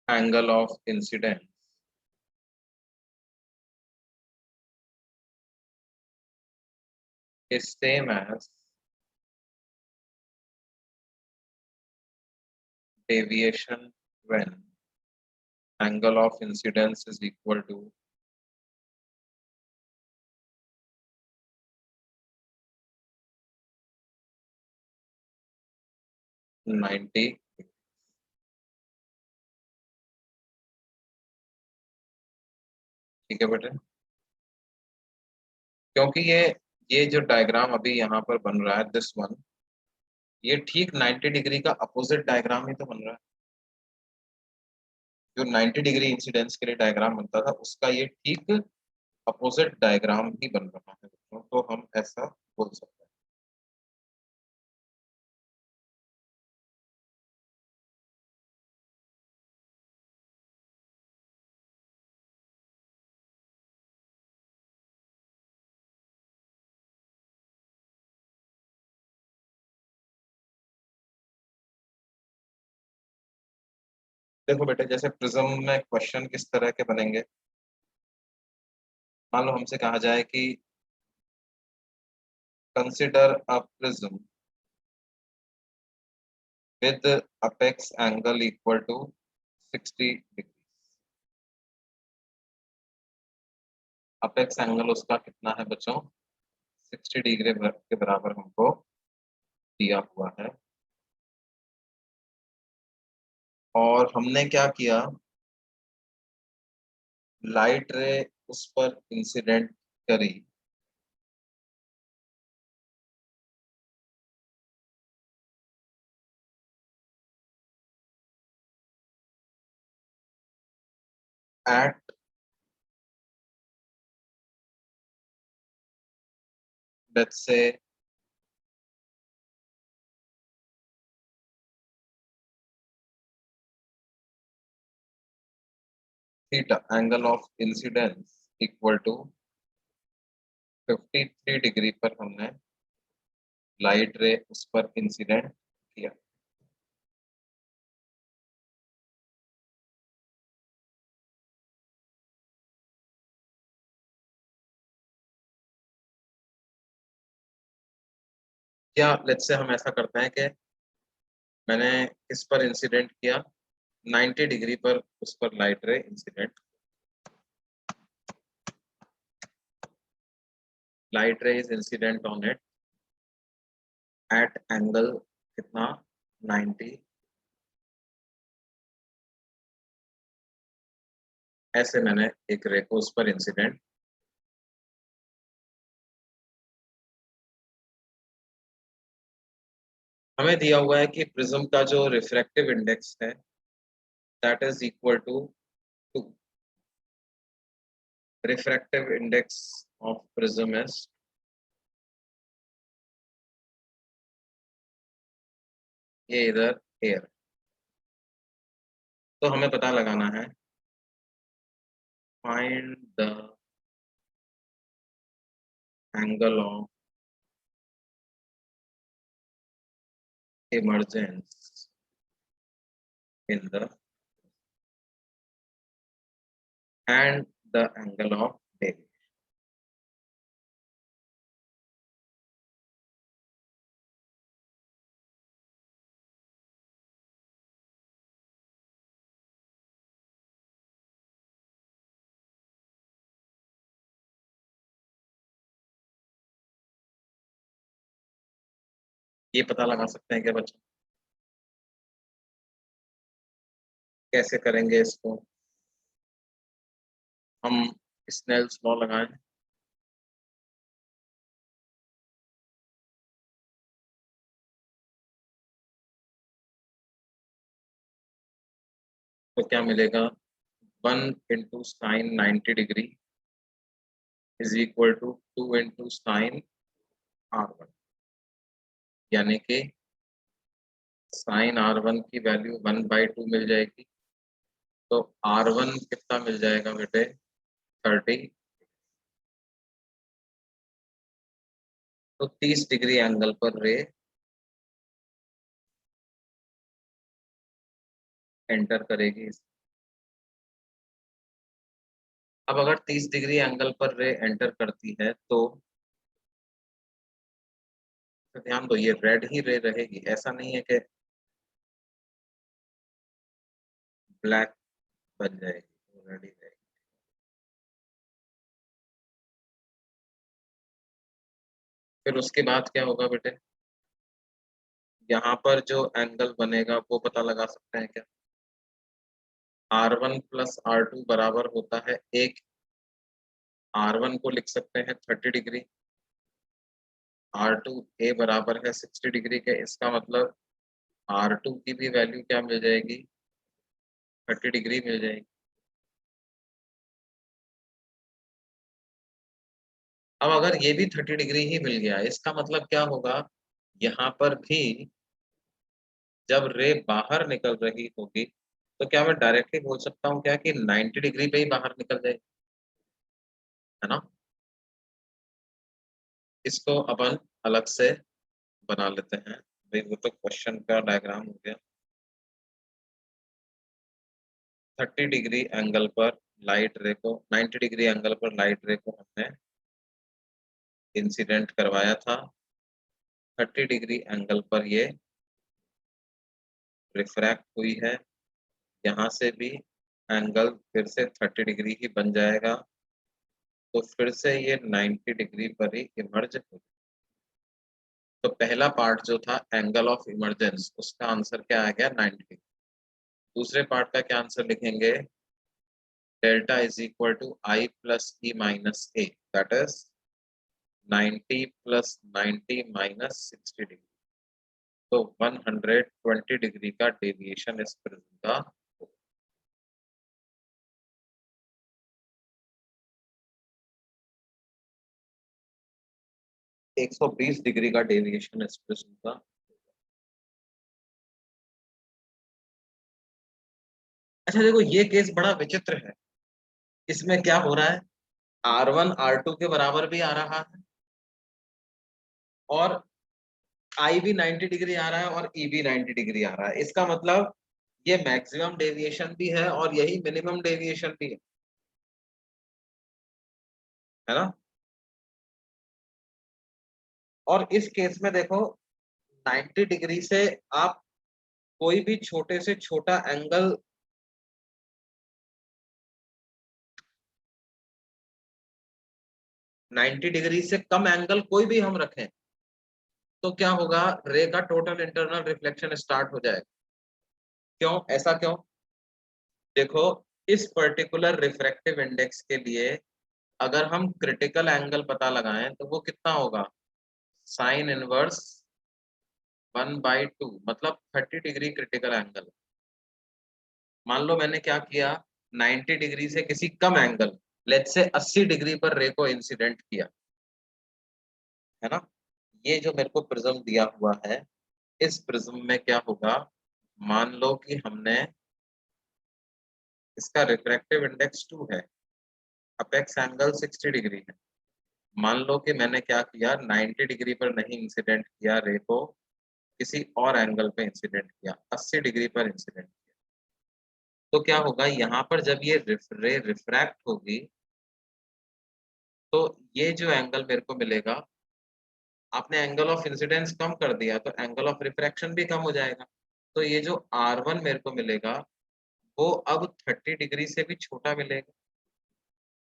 angle of incidence is same as deviation when angle of incidence is equal to 90। ठीक है बेटे, क्योंकि ये जो डायग्राम अभी यहाँ पर बन रहा है दिस वन, ये ठीक 90 डिग्री का अपोजिट डायग्राम ही तो बन रहा है। जो 90 डिग्री इंसिडेंस के लिए डायग्राम बनता था उसका ये ठीक अपोजिट डायग्राम ही बन रहा है बच्चों, तो हम ऐसा बोल सकते हैं। देखो बेटे, जैसे प्रिज्म में क्वेश्चन किस तरह के बनेंगे, मान लो हमसे कहा जाए कि consider a prism with apex angle equal to 60 degree. Apex angle उसका कितना है बच्चों, 60 डिग्री के बराबर हमको दिया हुआ है। और हमने क्या किया, लाइट रे उस पर इंसिडेंट करी at let's say theta, angle of incidence equal to 53 degree पर हमने लाइट रे उस पर इंसिडेंट किया। क्या लेट्स से हम ऐसा करते हैं कि मैंने इस पर इंसिडेंट किया, 90 डिग्री पर उस पर लाइट रे इंसिडेंट, लाइट रे is incident on it at angle कितना, 90। ऐसे मैंने एक रे को उस पर इंसिडेंट, हमें दिया हुआ है कि प्रिज्म का जो रिफ्रैक्टिव इंडेक्स है that is equal to 2। Refractive index of prism is, ये इधर एयर, तो हमें पता लगाना है find the angle of emergence in the end the angle of deviation. ये पता लगा सकते हैं क्या बच्चों? कैसे करेंगे इसको? हम स्नेल्स लॉ लगाएं। तो क्या मिलेगा? 1 × sin 90 degree is equal to 2 × sin R1, यानी कि sin R1 की वैल्यू 1/2 मिल जाएगी। तो R1 कितना मिल जाएगा बेटे? 30। तो 30 डिग्री एंगल पर रे एंटर करेगी। अब अगर 30 डिग्री एंगल पर रे एंटर करती है तो ध्यान दो, ये रेड ही रे रहेगी, ऐसा नहीं है कि ब्लैक बन जाएगी, रेड ही रहेगी। फिर उसके बाद क्या होगा बेटे? यहाँ पर जो एंगल बनेगा वो पता लगा सकते हैं क्या? R1 + R2 बराबर होता है एक। R1 को लिख सकते हैं 30 डिग्री, R2 ए बराबर है 60 डिग्री के। इसका मतलब R2 की भी वैल्यू क्या मिल जाएगी? 30 डिग्री मिल जाएगी। अब अगर ये भी 30 डिग्री ही मिल गया, इसका मतलब क्या होगा? यहाँ पर भी जब रे बाहर निकल रही होगी तो क्या मैं डायरेक्टली बोल सकता हूँ क्या कि 90 डिग्री पे ही बाहर निकल जाएगी, है ना? इसको अपन अलग से बना लेते हैं भाई, वो तो क्वेश्चन का डायग्राम हो गया। 30 डिग्री एंगल पर लाइट रे को, 90 डिग्री एंगल पर लाइट रे को हमने इंसिडेंट करवाया था। 30 डिग्री एंगल पर ये रिफ्रैक्ट हुई है। यहाँ से भी एंगल फिर से 30 डिग्री ही बन जाएगा। तो फिर से ये 90 डिग्री पर ही इमर्ज हो। तो पहला पार्ट जो था एंगल ऑफ इमरजेंस, उसका आंसर क्या आ गया? 90। दूसरे पार्ट का क्या आंसर लिखेंगे? Delta is equal to I plus E minus A, that is 90 + 90 - 60 degree. तो 120 डिग्री का डेविएशन इस प्रिज्म का। 120 डिग्री का डेविएशन इस प्रिज्म का। अच्छा देखो, ये केस बड़ा विचित्र है। इसमें क्या हो रहा है? R1 R2 के बराबर भी आ रहा है और I भी 90 डिग्री आ रहा है और E भी 90 डिग्री आ रहा है। इसका मतलब ये मैक्सिमम डेविएशन भी है और यही मिनिमम डेविएशन भी है ना? और इस केस में देखो, 90 डिग्री से आप कोई भी छोटे से छोटा एंगल 90 डिग्री से कम एंगल कोई भी हम रखें तो क्या होगा? रे का टोटल इंटरनल रिफ्लेक्शन स्टार्ट हो जाएगा। क्यों? ऐसा क्यों? देखो, इस पर्टिकुलर रिफ्रैक्टिव इंडेक्स के लिए अगर हम क्रिटिकल एंगल पता लगाएं तो वो कितना होगा? साइन इनवर्स 1/2, मतलब 30 डिग्री क्रिटिकल एंगल। मान लो मैंने क्या किया, 90 डिग्री से किसी कम एंगल, लेट्स से 80 डिग्री पर रे को इंसिडेंट किया, है ना? ये जो मेरे को प्रिज्म दिया हुआ है, इस प्रिज्म में क्या होगा? मान लो कि हमने, इसका रिफ्रैक्टिव इंडेक्स 2 है, अपेक्स एंगल 60 डिग्री है। मान लो कि मैंने क्या किया, 90 डिग्री पर नहीं इंसिडेंट किया रे को, किसी और एंगल पे इंसिडेंट किया, 80 डिग्री पर इंसिडेंट किया। तो क्या होगा यहाँ पर? जब ये रे रिफ्रैक्ट होगी तो ये जो एंगल मेरे को मिलेगा, आपने एंगल ऑफ इंसिडेंस कम कर दिया तो एंगल ऑफ रिफ्रैक्शन भी कम हो जाएगा। तो ये जो R1 मेरे को मिलेगा वो अब 30 डिग्री से भी छोटा मिलेगा।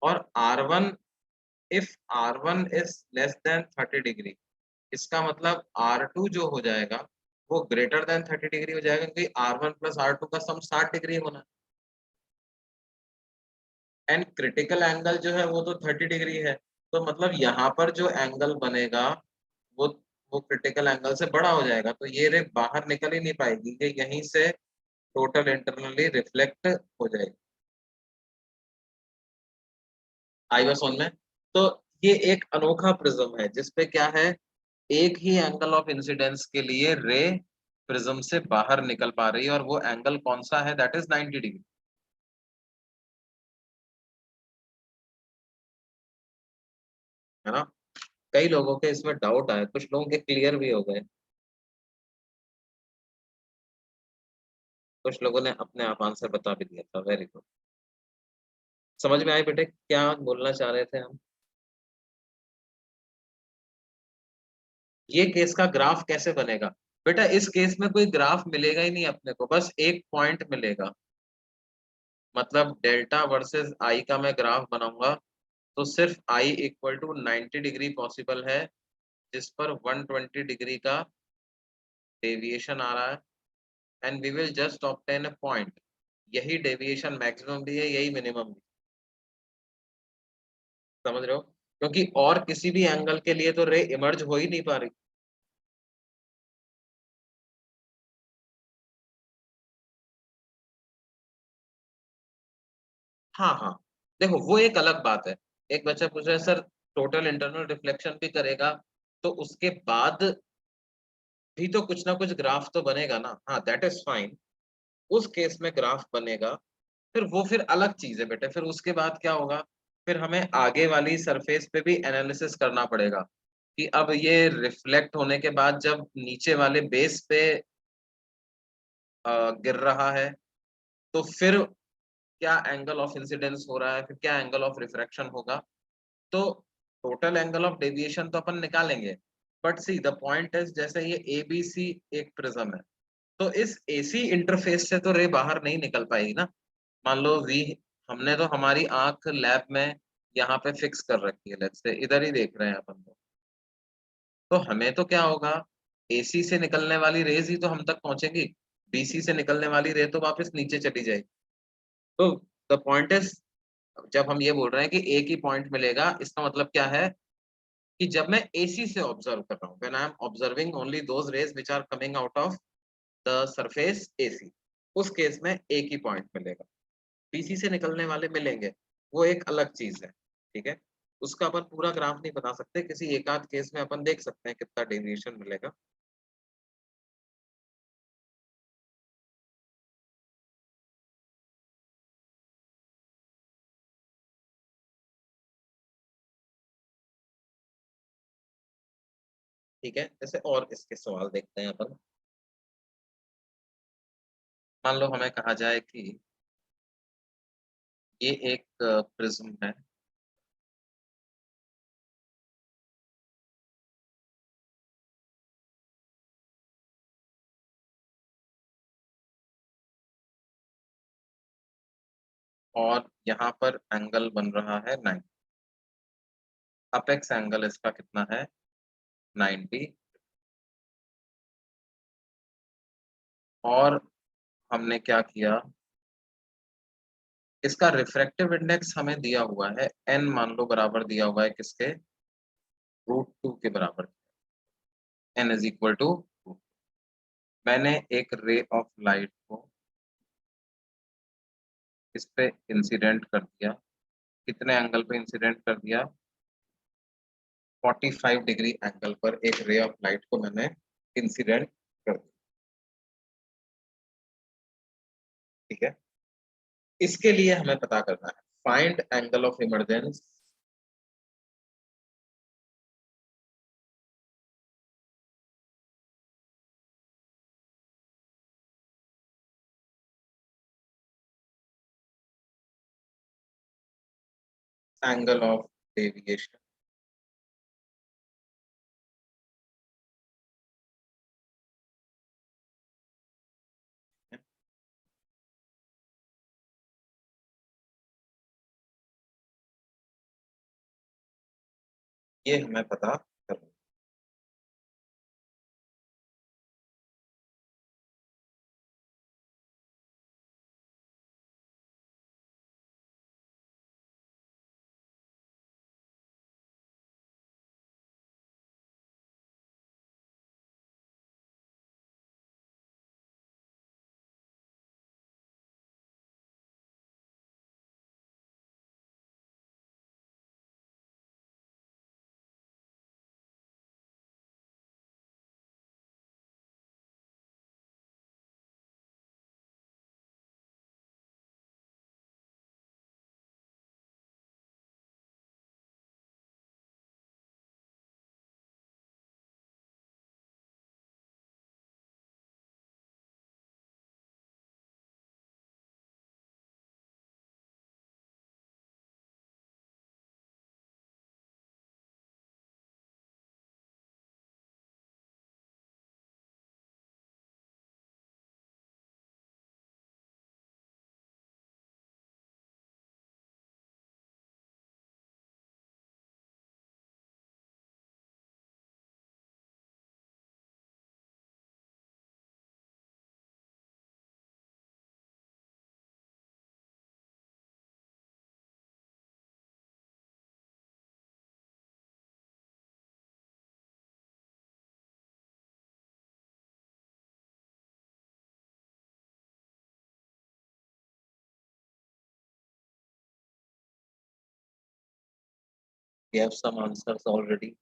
और R1, if R1 is less than 30 degree, इसका मतलब R2 जो हो जाएगा वो ग्रेटर देन 30 डिग्री हो जाएगा, क्योंकि R1 प्लस R2 का सम 60 डिग्री होना है। एंड क्रिटिकल एंगल जो है वो तो 30 डिग्री है, तो मतलब यहाँ पर जो एंगल बनेगा वो वो क्रिटिकल एंगल से बड़ा हो जाएगा, तो ये रे बाहर निकल ही नहीं पाएगी, ये यहीं से टोटल इंटरनली रिफ्लेक्ट हो जाएगी। आई बात समझ में? तो ये एक अनोखा प्रिज्म है जिसपे क्या है, एक ही एंगल ऑफ इंसिडेंस के लिए रे प्रिज्म से बाहर निकल पा रही है, और वो एंगल कौन सा है, दैट इज 90 डिग्री। है ना? कई लोगों के इसमें डाउट आए, कुछ लोगों के क्लियर भी हो गए, कुछ लोगों ने अपने आप आंसर बता भी दिया था। Very good. समझ में आई बेटे क्या बोलना चाह रहे थे हम? ये केस का ग्राफ कैसे बनेगा? बेटा इस केस में कोई ग्राफ मिलेगा ही नहीं अपने को, बस एक पॉइंट मिलेगा। मतलब डेल्टा वर्सेस आई का मैं ग्राफ बनाऊंगा, तो सिर्फ I equal to 90 degree possible है, जिस पर 120 डिग्री का डेविएशन आ रहा है, and we will just obtain a point. यही डेविएशन मैक्सिमम भी है, यही मिनिमम भी। समझ रहे हो? क्योंकि और किसी भी एंगल के लिए तो रे इमर्ज हो ही नहीं पा रही। हाँ हाँ, देखो वो एक अलग बात है। एक बच्चा पूछ रहा है सर टोटल इंटरनल रिफ्लेक्शन भी करेगा, तो उसके बाद भी तो कुछ ना कुछ ग्राफ तो बनेगा ना। हाँ दैट इज फाइन, उस केस में ग्राफ बनेगा। फिर वो फिर अलग चीज है बेटे, फिर उसके बाद क्या होगा, फिर हमें आगे वाली सरफेस पे भी एनालिसिस करना पड़ेगा कि अब ये रिफ्लेक्ट होने के बाद जब नीचे वाले बेस पे गिर रहा है, तो फिर क्या एंगल ऑफ इंसिडेंस हो रहा है, फिर क्या एंगल ऑफ रिफ्रैक्शन होगा। तो टोटल एंगल ऑफ डेविएशन तो अपन निकालेंगे, but see the point is, जैसे ये एबीसी एक प्रिज्म है, तो इस एसी इंटरफेस से तो रे बाहर नहीं निकल पाएगी ना। मान लो वी, हमने तो हमारी आंख लैब में यहाँ पे फिक्स कर रखी है, लेट्स से इधर ही देख रहे हैं अपन तो हमें तो क्या होगा, एसी से निकलने वाली रेज ही तो हम तक पहुंचेंगी, बीसी से निकलने वाली रे तो वापस नीचे चली जाएगी। तो द पॉइंट इज, जब हम ये बोल रहे हैं कि एक ही पॉइंट मिलेगा, इसका मतलब क्या है कि जब मैं एसी से ऑब्जर्व कर रहा हूँ, when I am observing only those rays which are coming out of the surface AC, उस केस में एक ही पॉइंट मिलेगा। पीसी से निकलने वाले मिलेंगे, वो एक अलग चीज है। ठीक है, उसका अपन पूरा ग्राफ नहीं बता सकते, किसी एक आध केस में अपन देख सकते हैं कितना डेविएशन मिलेगा। ठीक है, जैसे और इसके सवाल देखते हैं अपन। मान लो हमें कहा जाए कि ये एक प्रिज्म है, और यहाँ पर एंगल बन रहा है 9, अपेक्स एंगल इसका कितना है, 90। और हमने क्या किया, इसका रिफ्रैक्टिव इंडेक्स हमें दिया हुआ है n, मान लो बराबर दिया हुआ है किसके, √2 के बराबर। n इज इक्वल टू, मैंने एक रे ऑफ लाइट को इस पे इंसिडेंट कर दिया, कितने एंगल पे इंसिडेंट कर दिया, 45 डिग्री एंगल पर एक रे ऑफ लाइट को मैंने इंसिडेंट कर दिया। ठीक है, इसके लिए हमें पता करना है find angle of emergence, angle of deviation. ये हमें पता करना है। We have some answers already.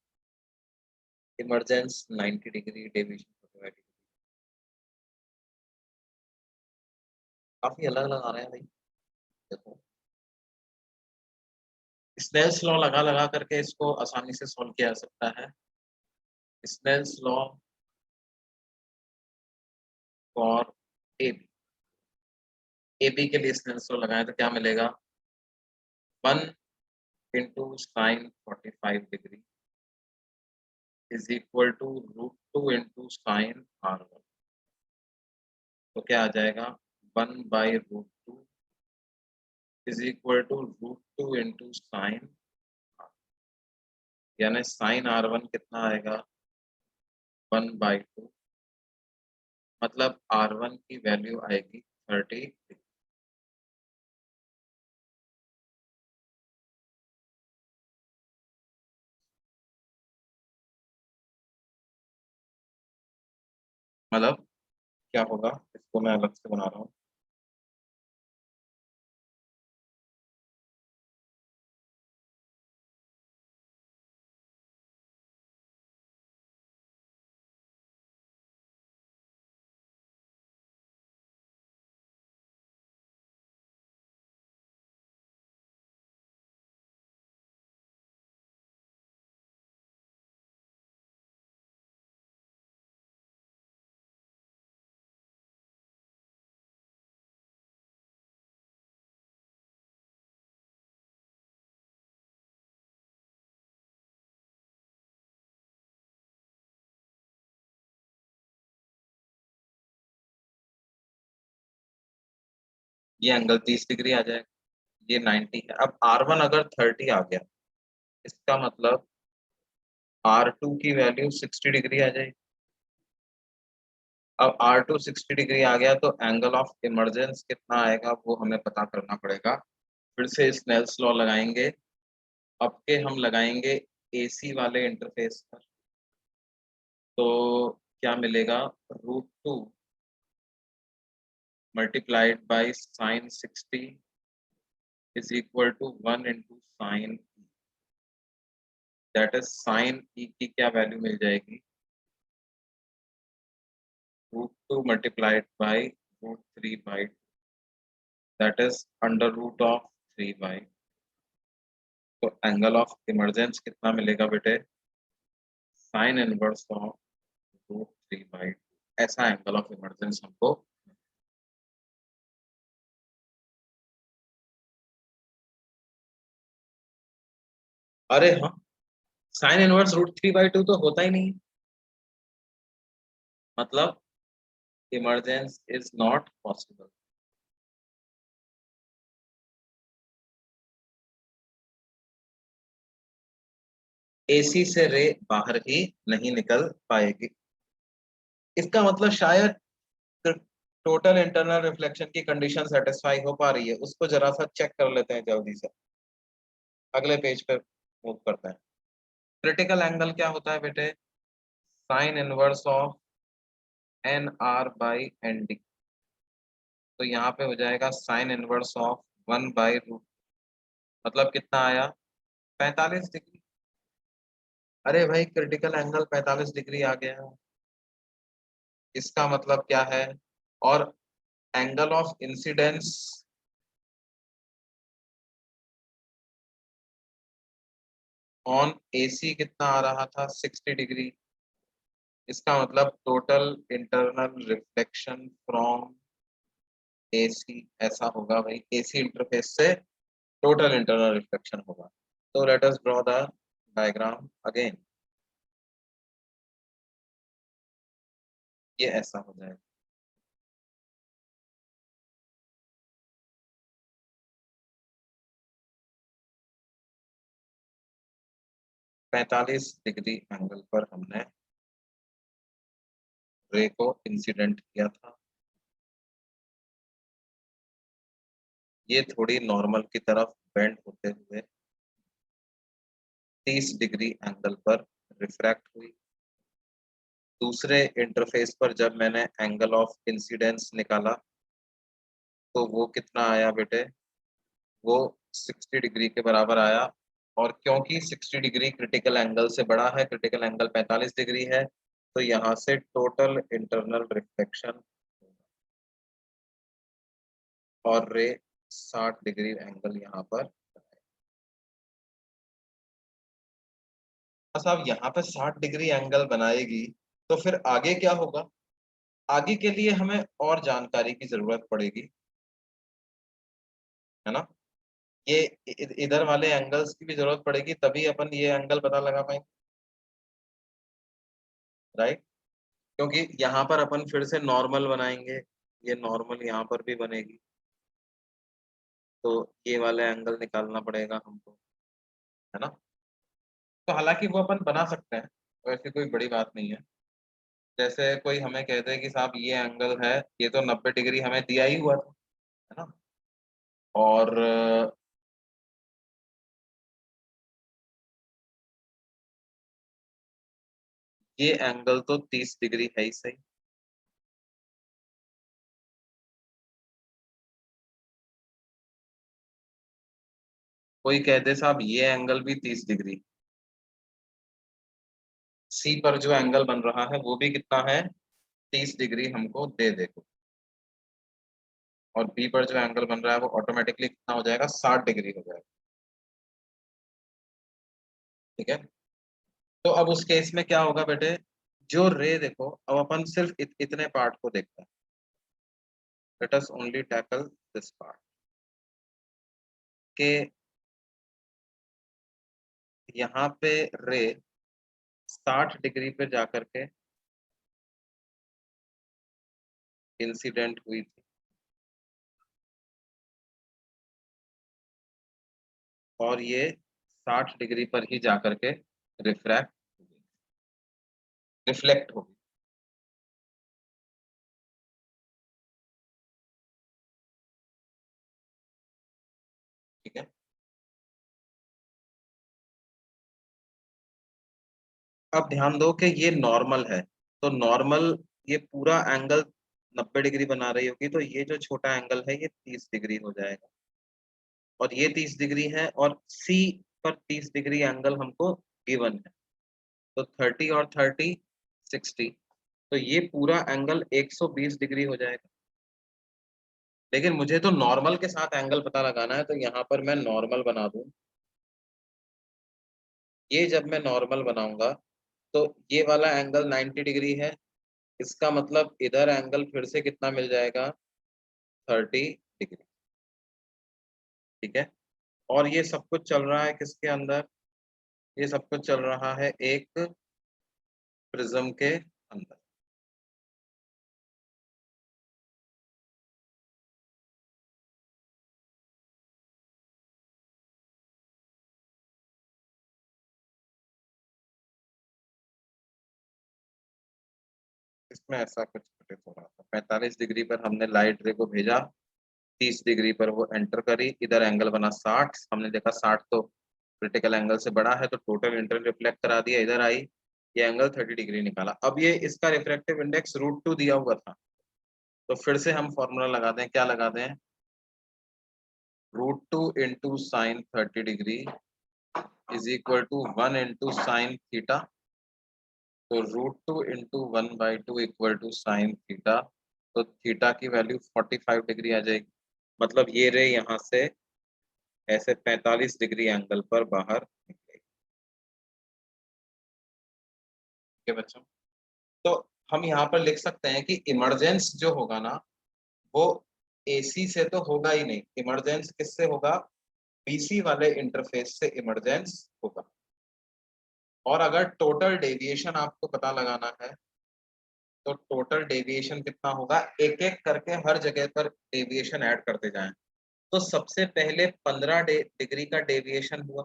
Emergence 90 degree, deviation 45 degree. काफी अलग अलग आ रहे हैं भाई। देखो स्नेल्स लॉ लगा लगा करके इसको आसानी से सॉल्व किया जा सकता है। Snell's law for AB, AB के लिए स्नेल्स लॉ लगाएं तो क्या मिलेगा, 1 into sin 45 degree is equal to √2 into sin r1। तो क्या आ जाएगा, 1/√2 is equal to √2 into sin r, यानी sin r1 कितना आएगा, 1/2, मतलब r1 की वैल्यू आएगी 30। मतलब क्या होगा, इसको मैं अलग से बना रहा हूँ। ये एंगल 30 डिग्री आ जाएगा, ये 90 है। अब R1 अगर 30 आ गया, इसका मतलब R2 की वैल्यू 60 डिग्री आ जाएगी। अब R2 60 डिग्री आ गया तो एंगल ऑफ इमर्जेंस कितना आएगा वो हमें पता करना पड़ेगा। फिर से स्नेल्स लॉ लगाएंगे, अब के हम लगाएंगे AC वाले इंटरफेस पर। तो क्या मिलेगा, √2 multiplied by sine 60 is equal to 1 into sine, that is sine e की क्या वैल्यू मिल जाएगी, √2 multiplied by √3 by, that is under root of 3 by। तो एंगल ऑफ इमर्जेंस कितना मिलेगा बेटे, साइन इनवर्स ऑफ √3/2। ऐसा एंगल ऑफ इमर्जेंस हमको, अरे हाँ, साइन इनवर्स √3/2 तो होता ही नहीं, मतलब emergence is not possible. AC से रे बाहर ही नहीं निकल पाएगी। इसका मतलब शायद टोटल इंटरनल रिफ्लेक्शन की कंडीशन सेटिस्फाई हो पा रही है, उसको जरा सा चेक कर लेते हैं जल्दी से। अगले पेज पे मूव करते हैं। क्रिटिकल एंगल क्या होता है बेटे, साइन इनवर्स ऑफ NR/ND। तो यहाँ पे हो जाएगा साइन इनवर्स ऑफ 1/√, मतलब कितना आया, 45 डिग्री। अरे भाई क्रिटिकल एंगल 45 डिग्री आ गया है, इसका मतलब क्या है, और angle of incidence on AC कितना आ रहा था, 60 डिग्री। इसका मतलब total internal reflection from AC ऐसा होगा भाई, AC इंटरफेस से टोटल इंटरनल रिफ्लेक्शन होगा। तो let us draw the diagram again, ये ऐसा हो जाएगा। पैंतालीस डिग्री एंगल पर हमने रे को इंसिडेंट किया था, ये थोड़ी नॉर्मल की तरफ बेंड होते हुए 30 डिग्री एंगल पर रिफ्रैक्ट हुई। दूसरे इंटरफेस पर जब मैंने एंगल ऑफ इंसिडेंस निकाला तो वो कितना आया बेटे, वो 60 डिग्री के बराबर आया। और क्योंकि 60 डिग्री क्रिटिकल एंगल से बड़ा है, क्रिटिकल एंगल 45 डिग्री है, तो यहाँ से टोटल इंटरनल रिफ्लेक्शन और रे 60 डिग्री एंगल यहाँ पर। साहब यहाँ पे 60 डिग्री एंगल बनाएगी, तो फिर आगे क्या होगा? आगे के लिए हमें और जानकारी की जरूरत पड़ेगी, है ना। ये इधर वाले एंगल्स की भी जरूरत पड़ेगी, तभी अपन ये एंगल पता लगा पाएंगे, राइट। क्योंकि यहाँ पर अपन फिर से नॉर्मल बनाएंगे, ये नॉर्मल यहाँ पर भी बनेगी, तो ये वाला एंगल निकालना पड़ेगा हमको, है ना। तो हालांकि वो अपन बना सकते हैं, वैसे कोई बड़ी बात नहीं है। जैसे कोई हमें कहते हैं कि साहब ये एंगल है, ये तो 90 डिग्री हमें दिया ही हुआ था, है ना। और ये एंगल तो 30 डिग्री है ही सही। कोई कहते साहब ये एंगल भी 30 डिग्री, सी पर जो एंगल बन रहा है वो भी कितना है, 30 डिग्री हमको दे देखो। और बी पर जो एंगल बन रहा है वो ऑटोमेटिकली कितना हो जाएगा, 60 डिग्री हो जाएगा, ठीक है। तो अब उस केस में क्या होगा बेटे, जो रे देखो, अब अपन सिर्फ इतने पार्ट को देखते हैं। Let us only tackle this part के यहाँ पे रे 60 डिग्री पे जाकर के इंसिडेंट हुई थी, और ये 60 डिग्री पर ही जाकर के रिफ्रैक्ट रिफ्लेक्ट होगी, ठीक है। अब ध्यान दो कि ये नॉर्मल है, तो नॉर्मल ये पूरा एंगल 90 डिग्री बना रही होगी, तो ये जो छोटा एंगल है ये 30 डिग्री हो जाएगा, और ये 30 डिग्री है, और सी पर 30 डिग्री एंगल हमको गिवन है, तो 30 और 30 60, तो ये पूरा एंगल 120 डिग्री हो जाएगा। लेकिन मुझे तो नॉर्मल के साथ एंगल पता लगाना है, तो यहाँ पर मैं नॉर्मल बना दूं। ये जब मैं नॉर्मल बनाऊंगा, तो ये वाला एंगल 90 डिग्री है, इसका मतलब इधर एंगल फिर से कितना मिल जाएगा, 30 डिग्री, ठीक है। और ये सब कुछ चल रहा है किसके अंदर, ये सब कुछ चल रहा है एक प्रिज्म के अंदर। इसमें ऐसा कुछ घटित हो रहा था, 45 डिग्री पर हमने लाइट रे को भेजा, 30 डिग्री पर वो एंटर करी, इधर एंगल बना 60, हमने देखा 60 तो क्रिटिकल एंगल से बड़ा है, तो टोटल इंटर रिफ्लेक्ट करा दिया, इधर आई, ये एंगल 30 डिग्री निकाला। अब ये इसका रिफ्रैक्टिव इंडेक्स √2 दिया हुआ था, तो फिर से हम फॉर्मूला लगा दें, क्या लगा दें, √2 into sine 30 degree is equal to 1 into sine theta, तो √2 into 1/2 equal to sine theta, तो थीटा की वैल्यू 45 डिग्री आ जाएगी। मतलब ये रे यहाँ से ऐसे 45 डिग्री एंगल पर बाहर निकलेगी, ठीक है बच्चों। तो हम यहाँ पर लिख सकते हैं कि इमरजेंस जो होगा ना, वो एसी से तो होगा ही नहीं, इमरजेंस किससे होगा, बीसी वाले इंटरफेस से इमरजेंस होगा। और अगर टोटल डेविएशन आपको पता लगाना है, तो टोटल डेविएशन कितना होगा, एक एक करके हर जगह पर डेविएशन ऐड करते जाएं। तो सबसे पहले 15 डिग्री का डेविएशन हुआ,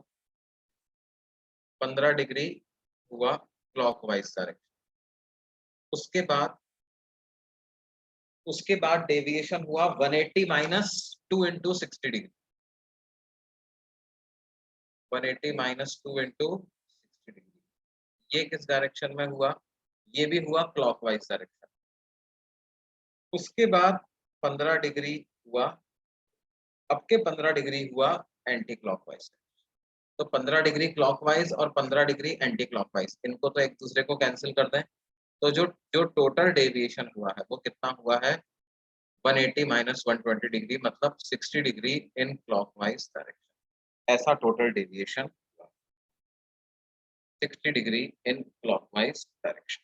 15 डिग्री हुआ क्लॉकवाइज डायरेक्शन। उसके बाद डेविएशन हुआ 180 minus 2 into 60 degree, 180 minus 2 into 60 degree, ये किस डायरेक्शन में हुआ, ये भी हुआ क्लॉकवाइज डायरेक्शन। उसके बाद 15 डिग्री हुआ, अब के 15 डिग्री हुआ एंटी क्लॉकवाइज, तो 15 डिग्री क्लॉकवाइज और 15 डिग्री एंटी क्लॉकवाइज, इनको तो एक दूसरे को कैंसिल कर दें। तो जो जो टोटल डेविएशन हुआ है वो कितना हुआ है, 180 माइनस 120 डिग्री, मतलब 60 डिग्री इन क्लॉकवाइज डायरेक्शन। ऐसा total deviation 60 degree in clockwise direction.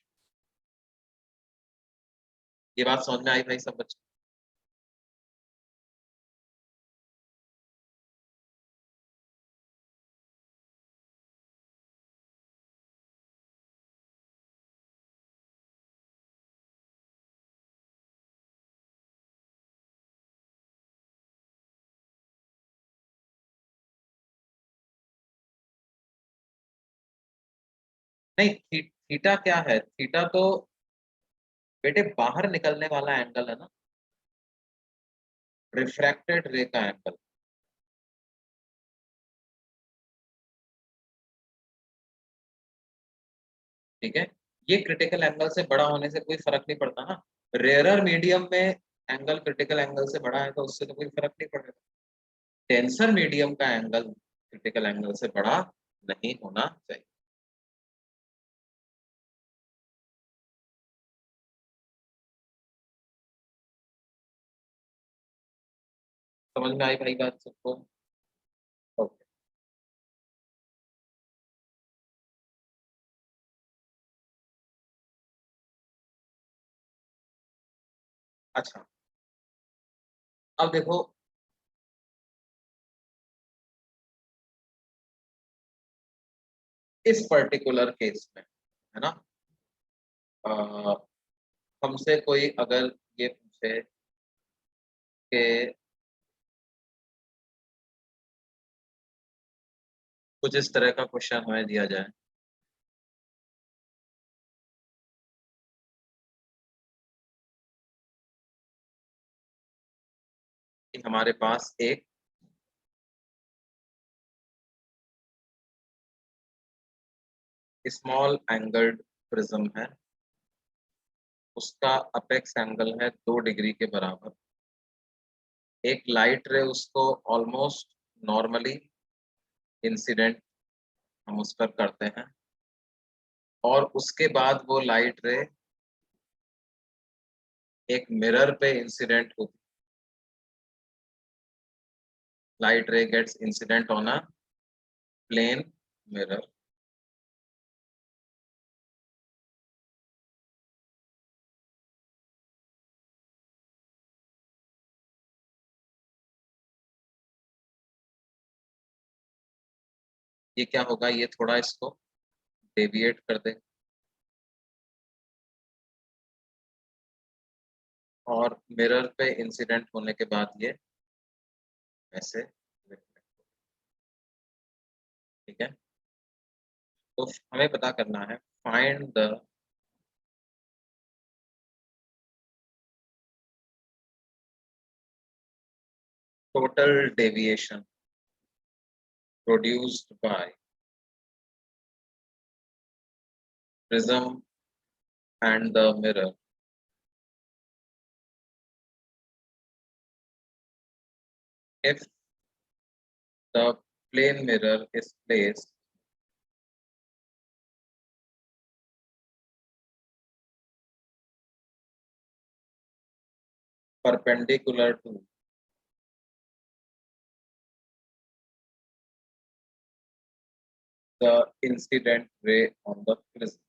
ये बात समझ में आई भाई सब बच्चे? नहीं, थीटा क्या है? थीटा तो बेटे बाहर निकलने वाला एंगल है ना, रिफ्रैक्टेड रे का एंगल। ठीक है, ये क्रिटिकल एंगल से बड़ा होने से कोई फर्क नहीं पड़ता ना। रेयरर मीडियम में एंगल क्रिटिकल एंगल से बड़ा है तो उससे तो कोई फर्क नहीं पड़ेगा। टेंसर मीडियम का एंगल क्रिटिकल एंगल से बड़ा नहीं होना चाहिए। समझ में आई भाई बात सबको? ओके। अच्छा, अब देखो, इस पर्टिकुलर केस में है ना, अ, हमसे कोई अगर ये पूछे कि कुछ इस तरह का क्वेश्चन हमें दिया जाए कि हमारे पास एक स्मॉल एंगल्ड प्रिज्म है, उसका अपेक्स एंगल है 2 डिग्री के बराबर, एक लाइट रे उसको ऑलमोस्ट नॉर्मली इंसिडेंट हम उस पर करते हैं, और उसके बाद वो लाइट रे एक मिरर पे इंसिडेंट होती, light ray gets incident on a plane mirror. ये क्या होगा, ये थोड़ा इसको डेविएट कर दे और मिरर पे इंसिडेंट होने के बाद ये ऐसे reflect हो। ठीक है, तो हमें पता करना है, find the total deviation produced by prism and the mirror if the plane mirror is placed perpendicular to the incident ray on the prism.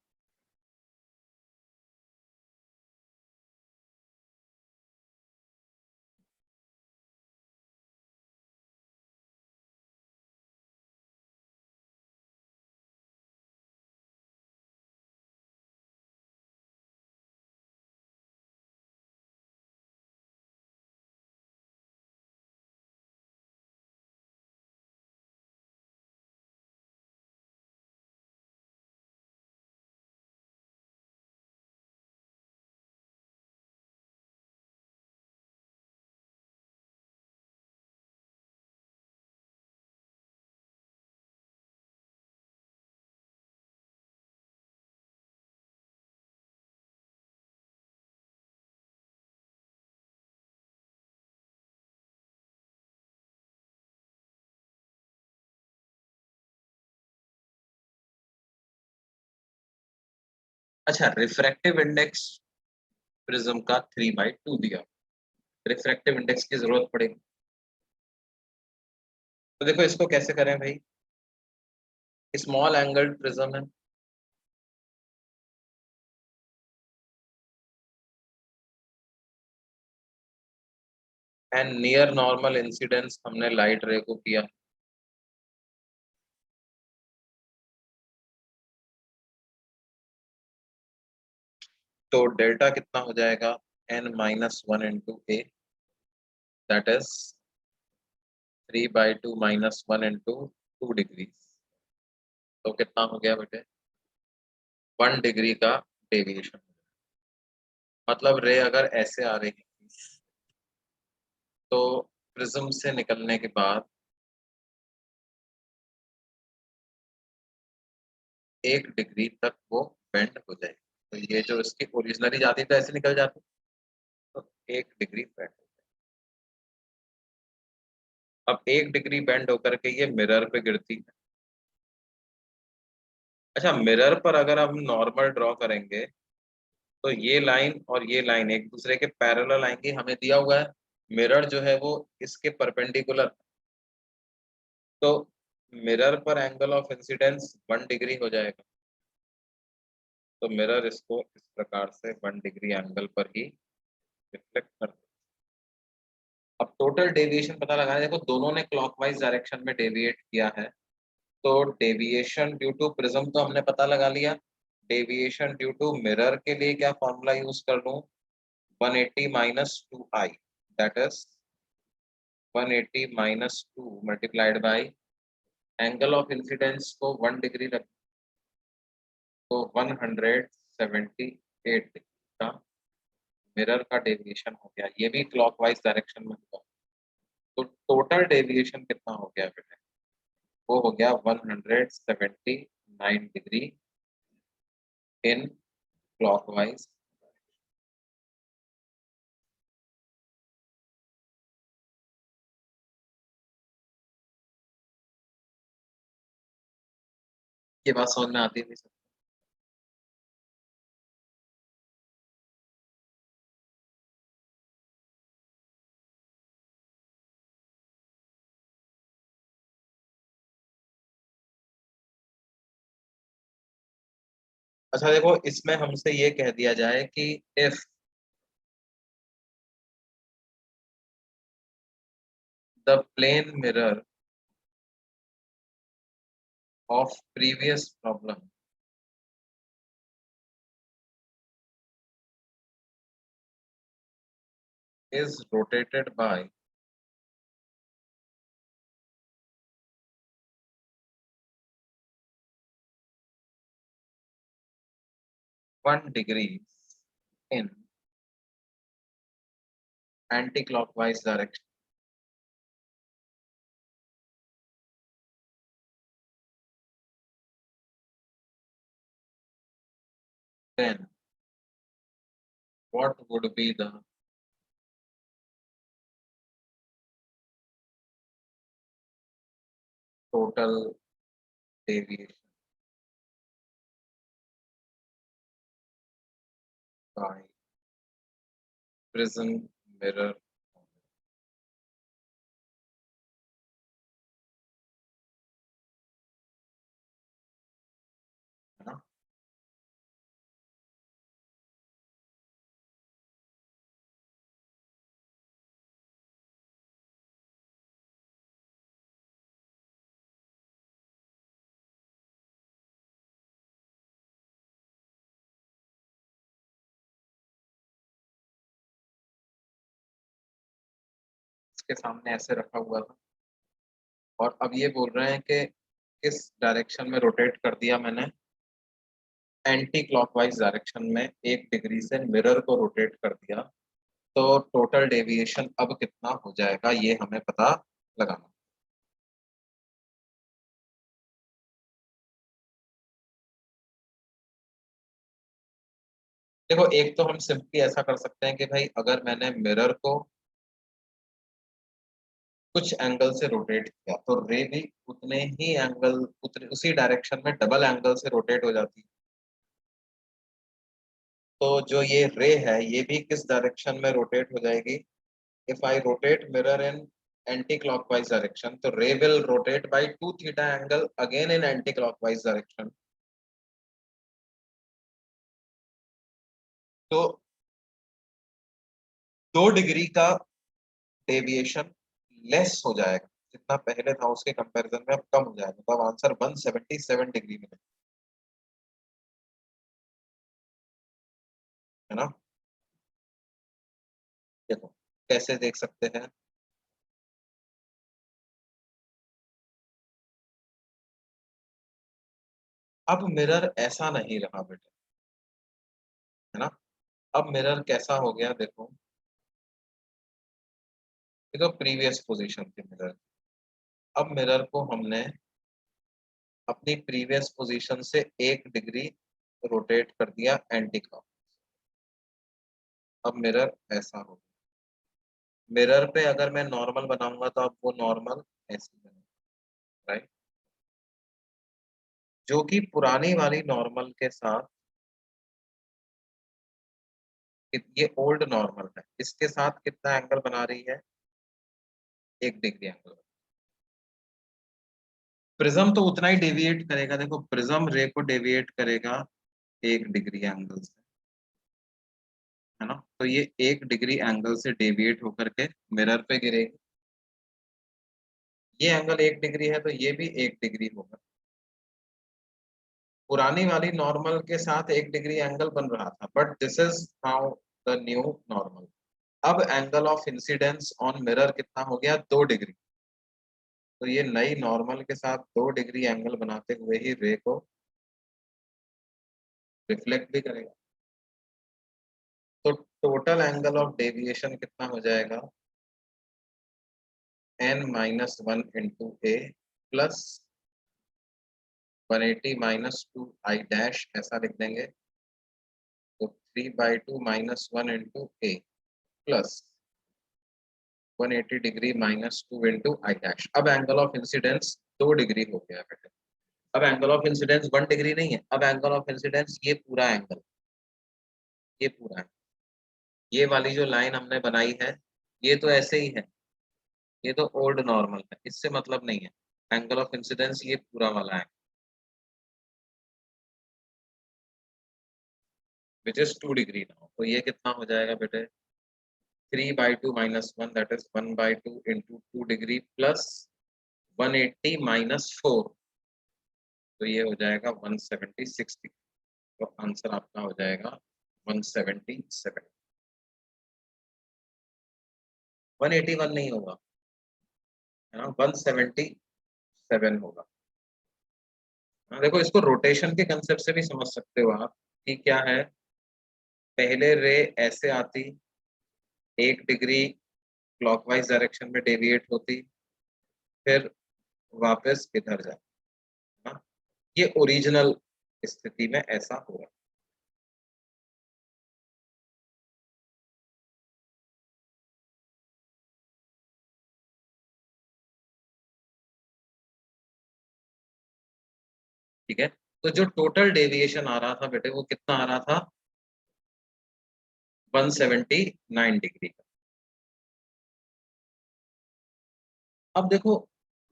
अच्छा, रिफ्रैक्टिव इंडेक्स प्रिज्म का 3/2 दिया, रिफ्रैक्टिव इंडेक्स की जरूरत पड़ेगी। तो देखो इसको कैसे करें भाई, स्मॉल एंगल प्रिज्म है, एंड नियर नॉर्मल इंसिडेंस हमने लाइट रे को किया, तो डेल्टा कितना हो जाएगा, n-1 × a, that is 3/2 - 1 × 2 degree, तो कितना हो गया बेटे, 1 डिग्री का डेविएशन। मतलब रे अगर ऐसे आ रही थी तो प्रिज्म से निकलने के बाद 1 डिग्री तक वो बेंड हो जाएगी। तो ये जो इसकी ओरिजिनली जाती तो ऐसे निकल जाती, तो 1 डिग्री बेंड। अब 1 डिग्री बेंड होकर के ये मिरर पे गिरती है। अच्छा, मिरर पर अगर हम नॉर्मल ड्रॉ करेंगे तो ये लाइन और ये लाइन एक दूसरे के पैरेलल आएंगे, हमें दिया हुआ है मिरर जो है वो इसके परपेंडिकुलर, तो मिरर पर एंगल ऑफ इंसिडेंस 1 डिग्री हो जाएगा, तो मिरर इसको इस प्रकार से 1 डिग्री एंगल पर ही रिफ्लेक्ट कर देगा। अब टोटल डेविएशन पता लगाना है, देखो दोनों ने क्लॉकवाइज डायरेक्शन में डेविएट किया है, तो डेविएशन ड्यू टू प्रिज्म तो हमने पता लगा लिया, डेविएशन ड्यू टू मिरर के लिए क्या फॉर्मूला यूज कर लूं, 180 - 2i, that is 180 - 2 multiplied by angle of incidence को 1 डिग्री रख, तो 178 डिग्री का मिरर का डेविएशन हो गया, ये भी क्लॉकवाइज डायरेक्शन में होगा। तो टोटल डेविएशन कितना हो गया बेटे, वो हो गया 179 डिग्री इन क्लॉकवाइज। ये बात समझ में आती है? अच्छा देखो, इसमें हमसे ये कह दिया जाए कि if the plane mirror of previous problem is rotated by 1 degree in anti-clockwise direction, then what would be the total deviation by prism mirror, है ना? इसके सामने ऐसे रखा हुआ था और अब ये बोल रहे हैं कि किस डायरेक्शन में रोटेट कर दिया मैंने, एंटी क्लॉकवाइज डायरेक्शन में 1 डिग्री से मिरर को रोटेट कर दिया, तो टोटल डेविएशन अब कितना हो जाएगा ये हमें पता लगाना। देखो एक तो हम सिंपली ऐसा कर सकते हैं कि भाई अगर मैंने मिरर को कुछ एंगल से रोटेट किया तो रे भी उतने ही एंगल, उतने उसी डायरेक्शन में डबल एंगल से रोटेट हो जाती है। तो जो ये रे है ये भी किस डायरेक्शन में रोटेट हो जाएगी? If I rotate mirror in anticlockwise direction, तो ray will rotate by 2 theta angle again in anticlockwise direction. तो 2 डिग्री का डेविएशन लेस हो जाएगा, जितना पहले था उसके कंपैरिजन में अब कम हो जाएगा, तो अब आंसर 177 डिग्री में है ना। देखो कैसे देख सकते हैं, अब मिरर ऐसा नहीं रहा बेटे, है ना। अब मिरर कैसा हो गया देखो, ये तो प्रीवियस पोजीशन थी मिरर। अब मिरर को हमने अपनी प्रीवियस पोजीशन से 1 डिग्री रोटेट कर दिया एंटी क्लॉक। अब मिरर ऐसा हो गया। मिरर पे अगर मैं नॉर्मल बनाऊंगा तो अब वो नॉर्मल ऐसे बनेगा, राइट। जो कि पुरानी वाली नॉर्मल के साथ, ये ओल्ड नॉर्मल है, इसके साथ कितना एंगल बना रही है? 1 डिग्री एंगल। प्रिज्म तो उतना ही डेविएट करेगा, देखो प्रिज्म रे को डेविएट करेगा 1 डिग्री एंगल से, है ना। तो ये 1 डिग्री एंगल से डेविएट होकर के मिरर पे गिरेगी। ये एंगल 1 डिग्री है तो ये भी 1 डिग्री होगा। पुरानी वाली नॉर्मल के साथ 1 डिग्री एंगल बन रहा था, but this is now the new normal. अब angle of incidence on mirror कितना हो गया? 2 डिग्री। तो ये नई नॉर्मल के साथ 2 डिग्री एंगल बनाते हुए ही रे को रिफ्लेक्ट भी करेगा। तो टोटल एंगल ऑफ डेविएशन कितना हो जाएगा? n-1 into A plus 180 - 2 i dash, ऐसा लिख देंगे। तो 3/2 -1 into A plus 180 degree -2 into I dash. अब एंगल ऑफ इंसिडेंस 2 डिग्री हो गया बेटे। अब एंगल ऑफ इंसिडेंस 1 डिग्री नहीं है, अब एंगल ऑफ इंसिडेंस ये पूरा एंगल, ये पूरा एंगल, ये वाली जो लाइन हमने बनाई है ये तो ऐसे ही है, ये तो ओल्ड नॉर्मल है, इससे मतलब नहीं है। एंगल ऑफ इंसिडेंस ये पूरा वाला है, विच इज 2 डिग्री नाउ। तो ये कितना हो जाएगा बेटे? 3/2 -1 that is 1/2 into 2 degree plus 180 - 4, तो ये हो जाएगा 176 डिग्री। तो आंसर आपका हो जाएगा 177। 181 नहीं होगा, है ना, 177 होगा। हाँ, देखो इसको रोटेशन के कंसेप्ट से भी समझ सकते हो आप कि क्या है। पहले रे ऐसे आती, 1 डिग्री क्लॉकवाइज डायरेक्शन में डेविएट होती, फिर वापस इधर जाए, हाँ, ये ओरिजिनल स्थिति में ऐसा होगा। ठीक है, तो जो टोटल डेविएशन आ रहा था बेटे वो कितना आ रहा था? 179 डिग्री का। अब देखो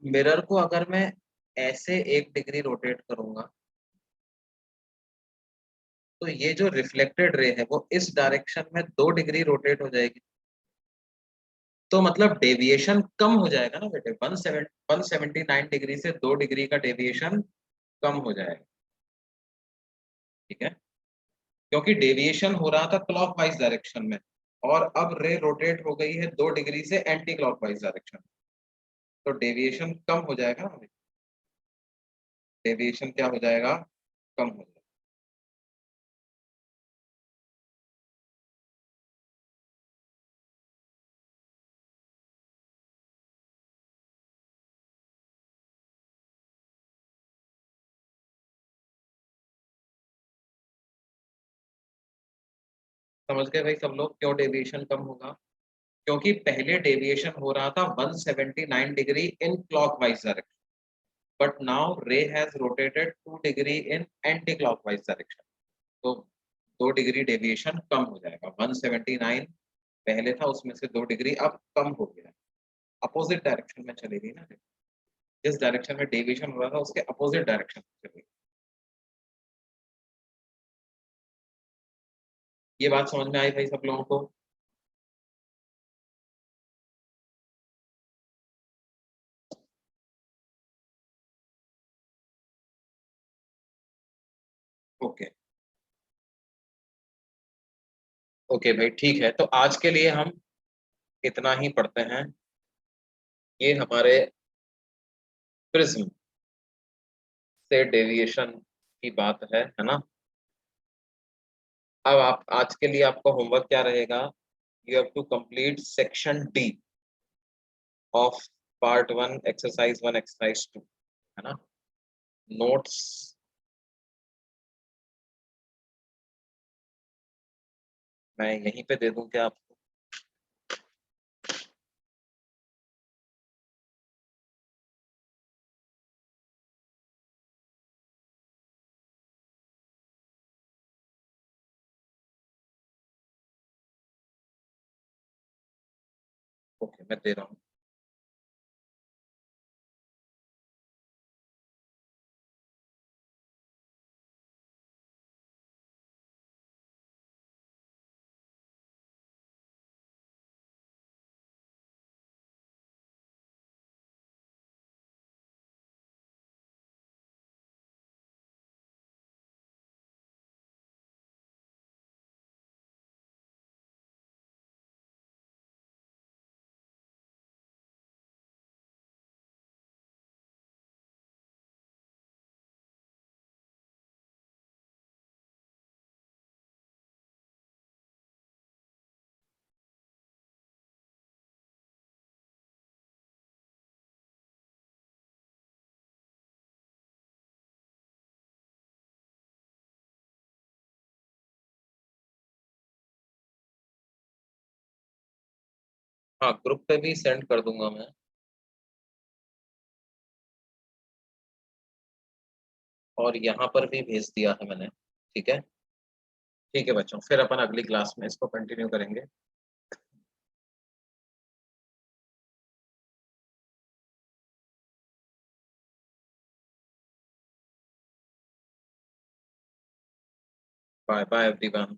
मिरर को अगर मैं ऐसे 1 डिग्री रोटेट करूंगा तो ये जो रिफ्लेक्टेड रे है वो इस डायरेक्शन में 2 डिग्री रोटेट हो जाएगी, तो मतलब डेविएशन कम हो जाएगा ना बेटे। 179 डिग्री से 2 डिग्री का डेविएशन कम हो जाएगा, ठीक है। क्योंकि डेविएशन हो रहा था क्लॉकवाइज डायरेक्शन में और अब रे रोटेट हो गई है 2 डिग्री से एंटी क्लॉकवाइज डायरेक्शन, तो डेविएशन कम हो जाएगा ना। डेविएशन क्या हो जाएगा? कम हो जाएगा। समझ गए भाई सब लोग क्यों डेविएशन कम होगा? क्योंकि पहले डेविएशन हो रहा था 179 degree in clockwise direction, but now रे has rotated 2 degree in anticlockwise direction. तो 2 डिग्री डेविएशन कम हो जाएगा। 179 पहले था, उसमें से 2 डिग्री अब कम हो गया, अपोजिट डायरेक्शन में चलेगी ना, जिस डायरेक्शन में डेविएशन हो रहा था उसके अपोजिट डायरेक्शन में चलेगी। ये बात समझ में आई भाई सब लोगों को? ओके ओके भाई, ठीक है, तो आज के लिए हम इतना ही पढ़ते हैं। ये हमारे प्रिज्म से डेविएशन की बात है ना। अब आप आज के लिए आपका होमवर्क क्या रहेगा? You have to complete section D of part 1 exercise 1 exercise 2, है ना। नोट्स मैं यहीं पे दे दूं क्या आपको? ओके, मैं दे रहा हूँ। हाँ, ग्रुप पे भी सेंड कर दूंगा मैं। और यहाँ पर भी भेज दिया है मैंने। ठीक है। ठीक है बच्चों, फिर अपन अगली क्लास में इसको कंटिन्यू करेंगे। Bye bye everyone.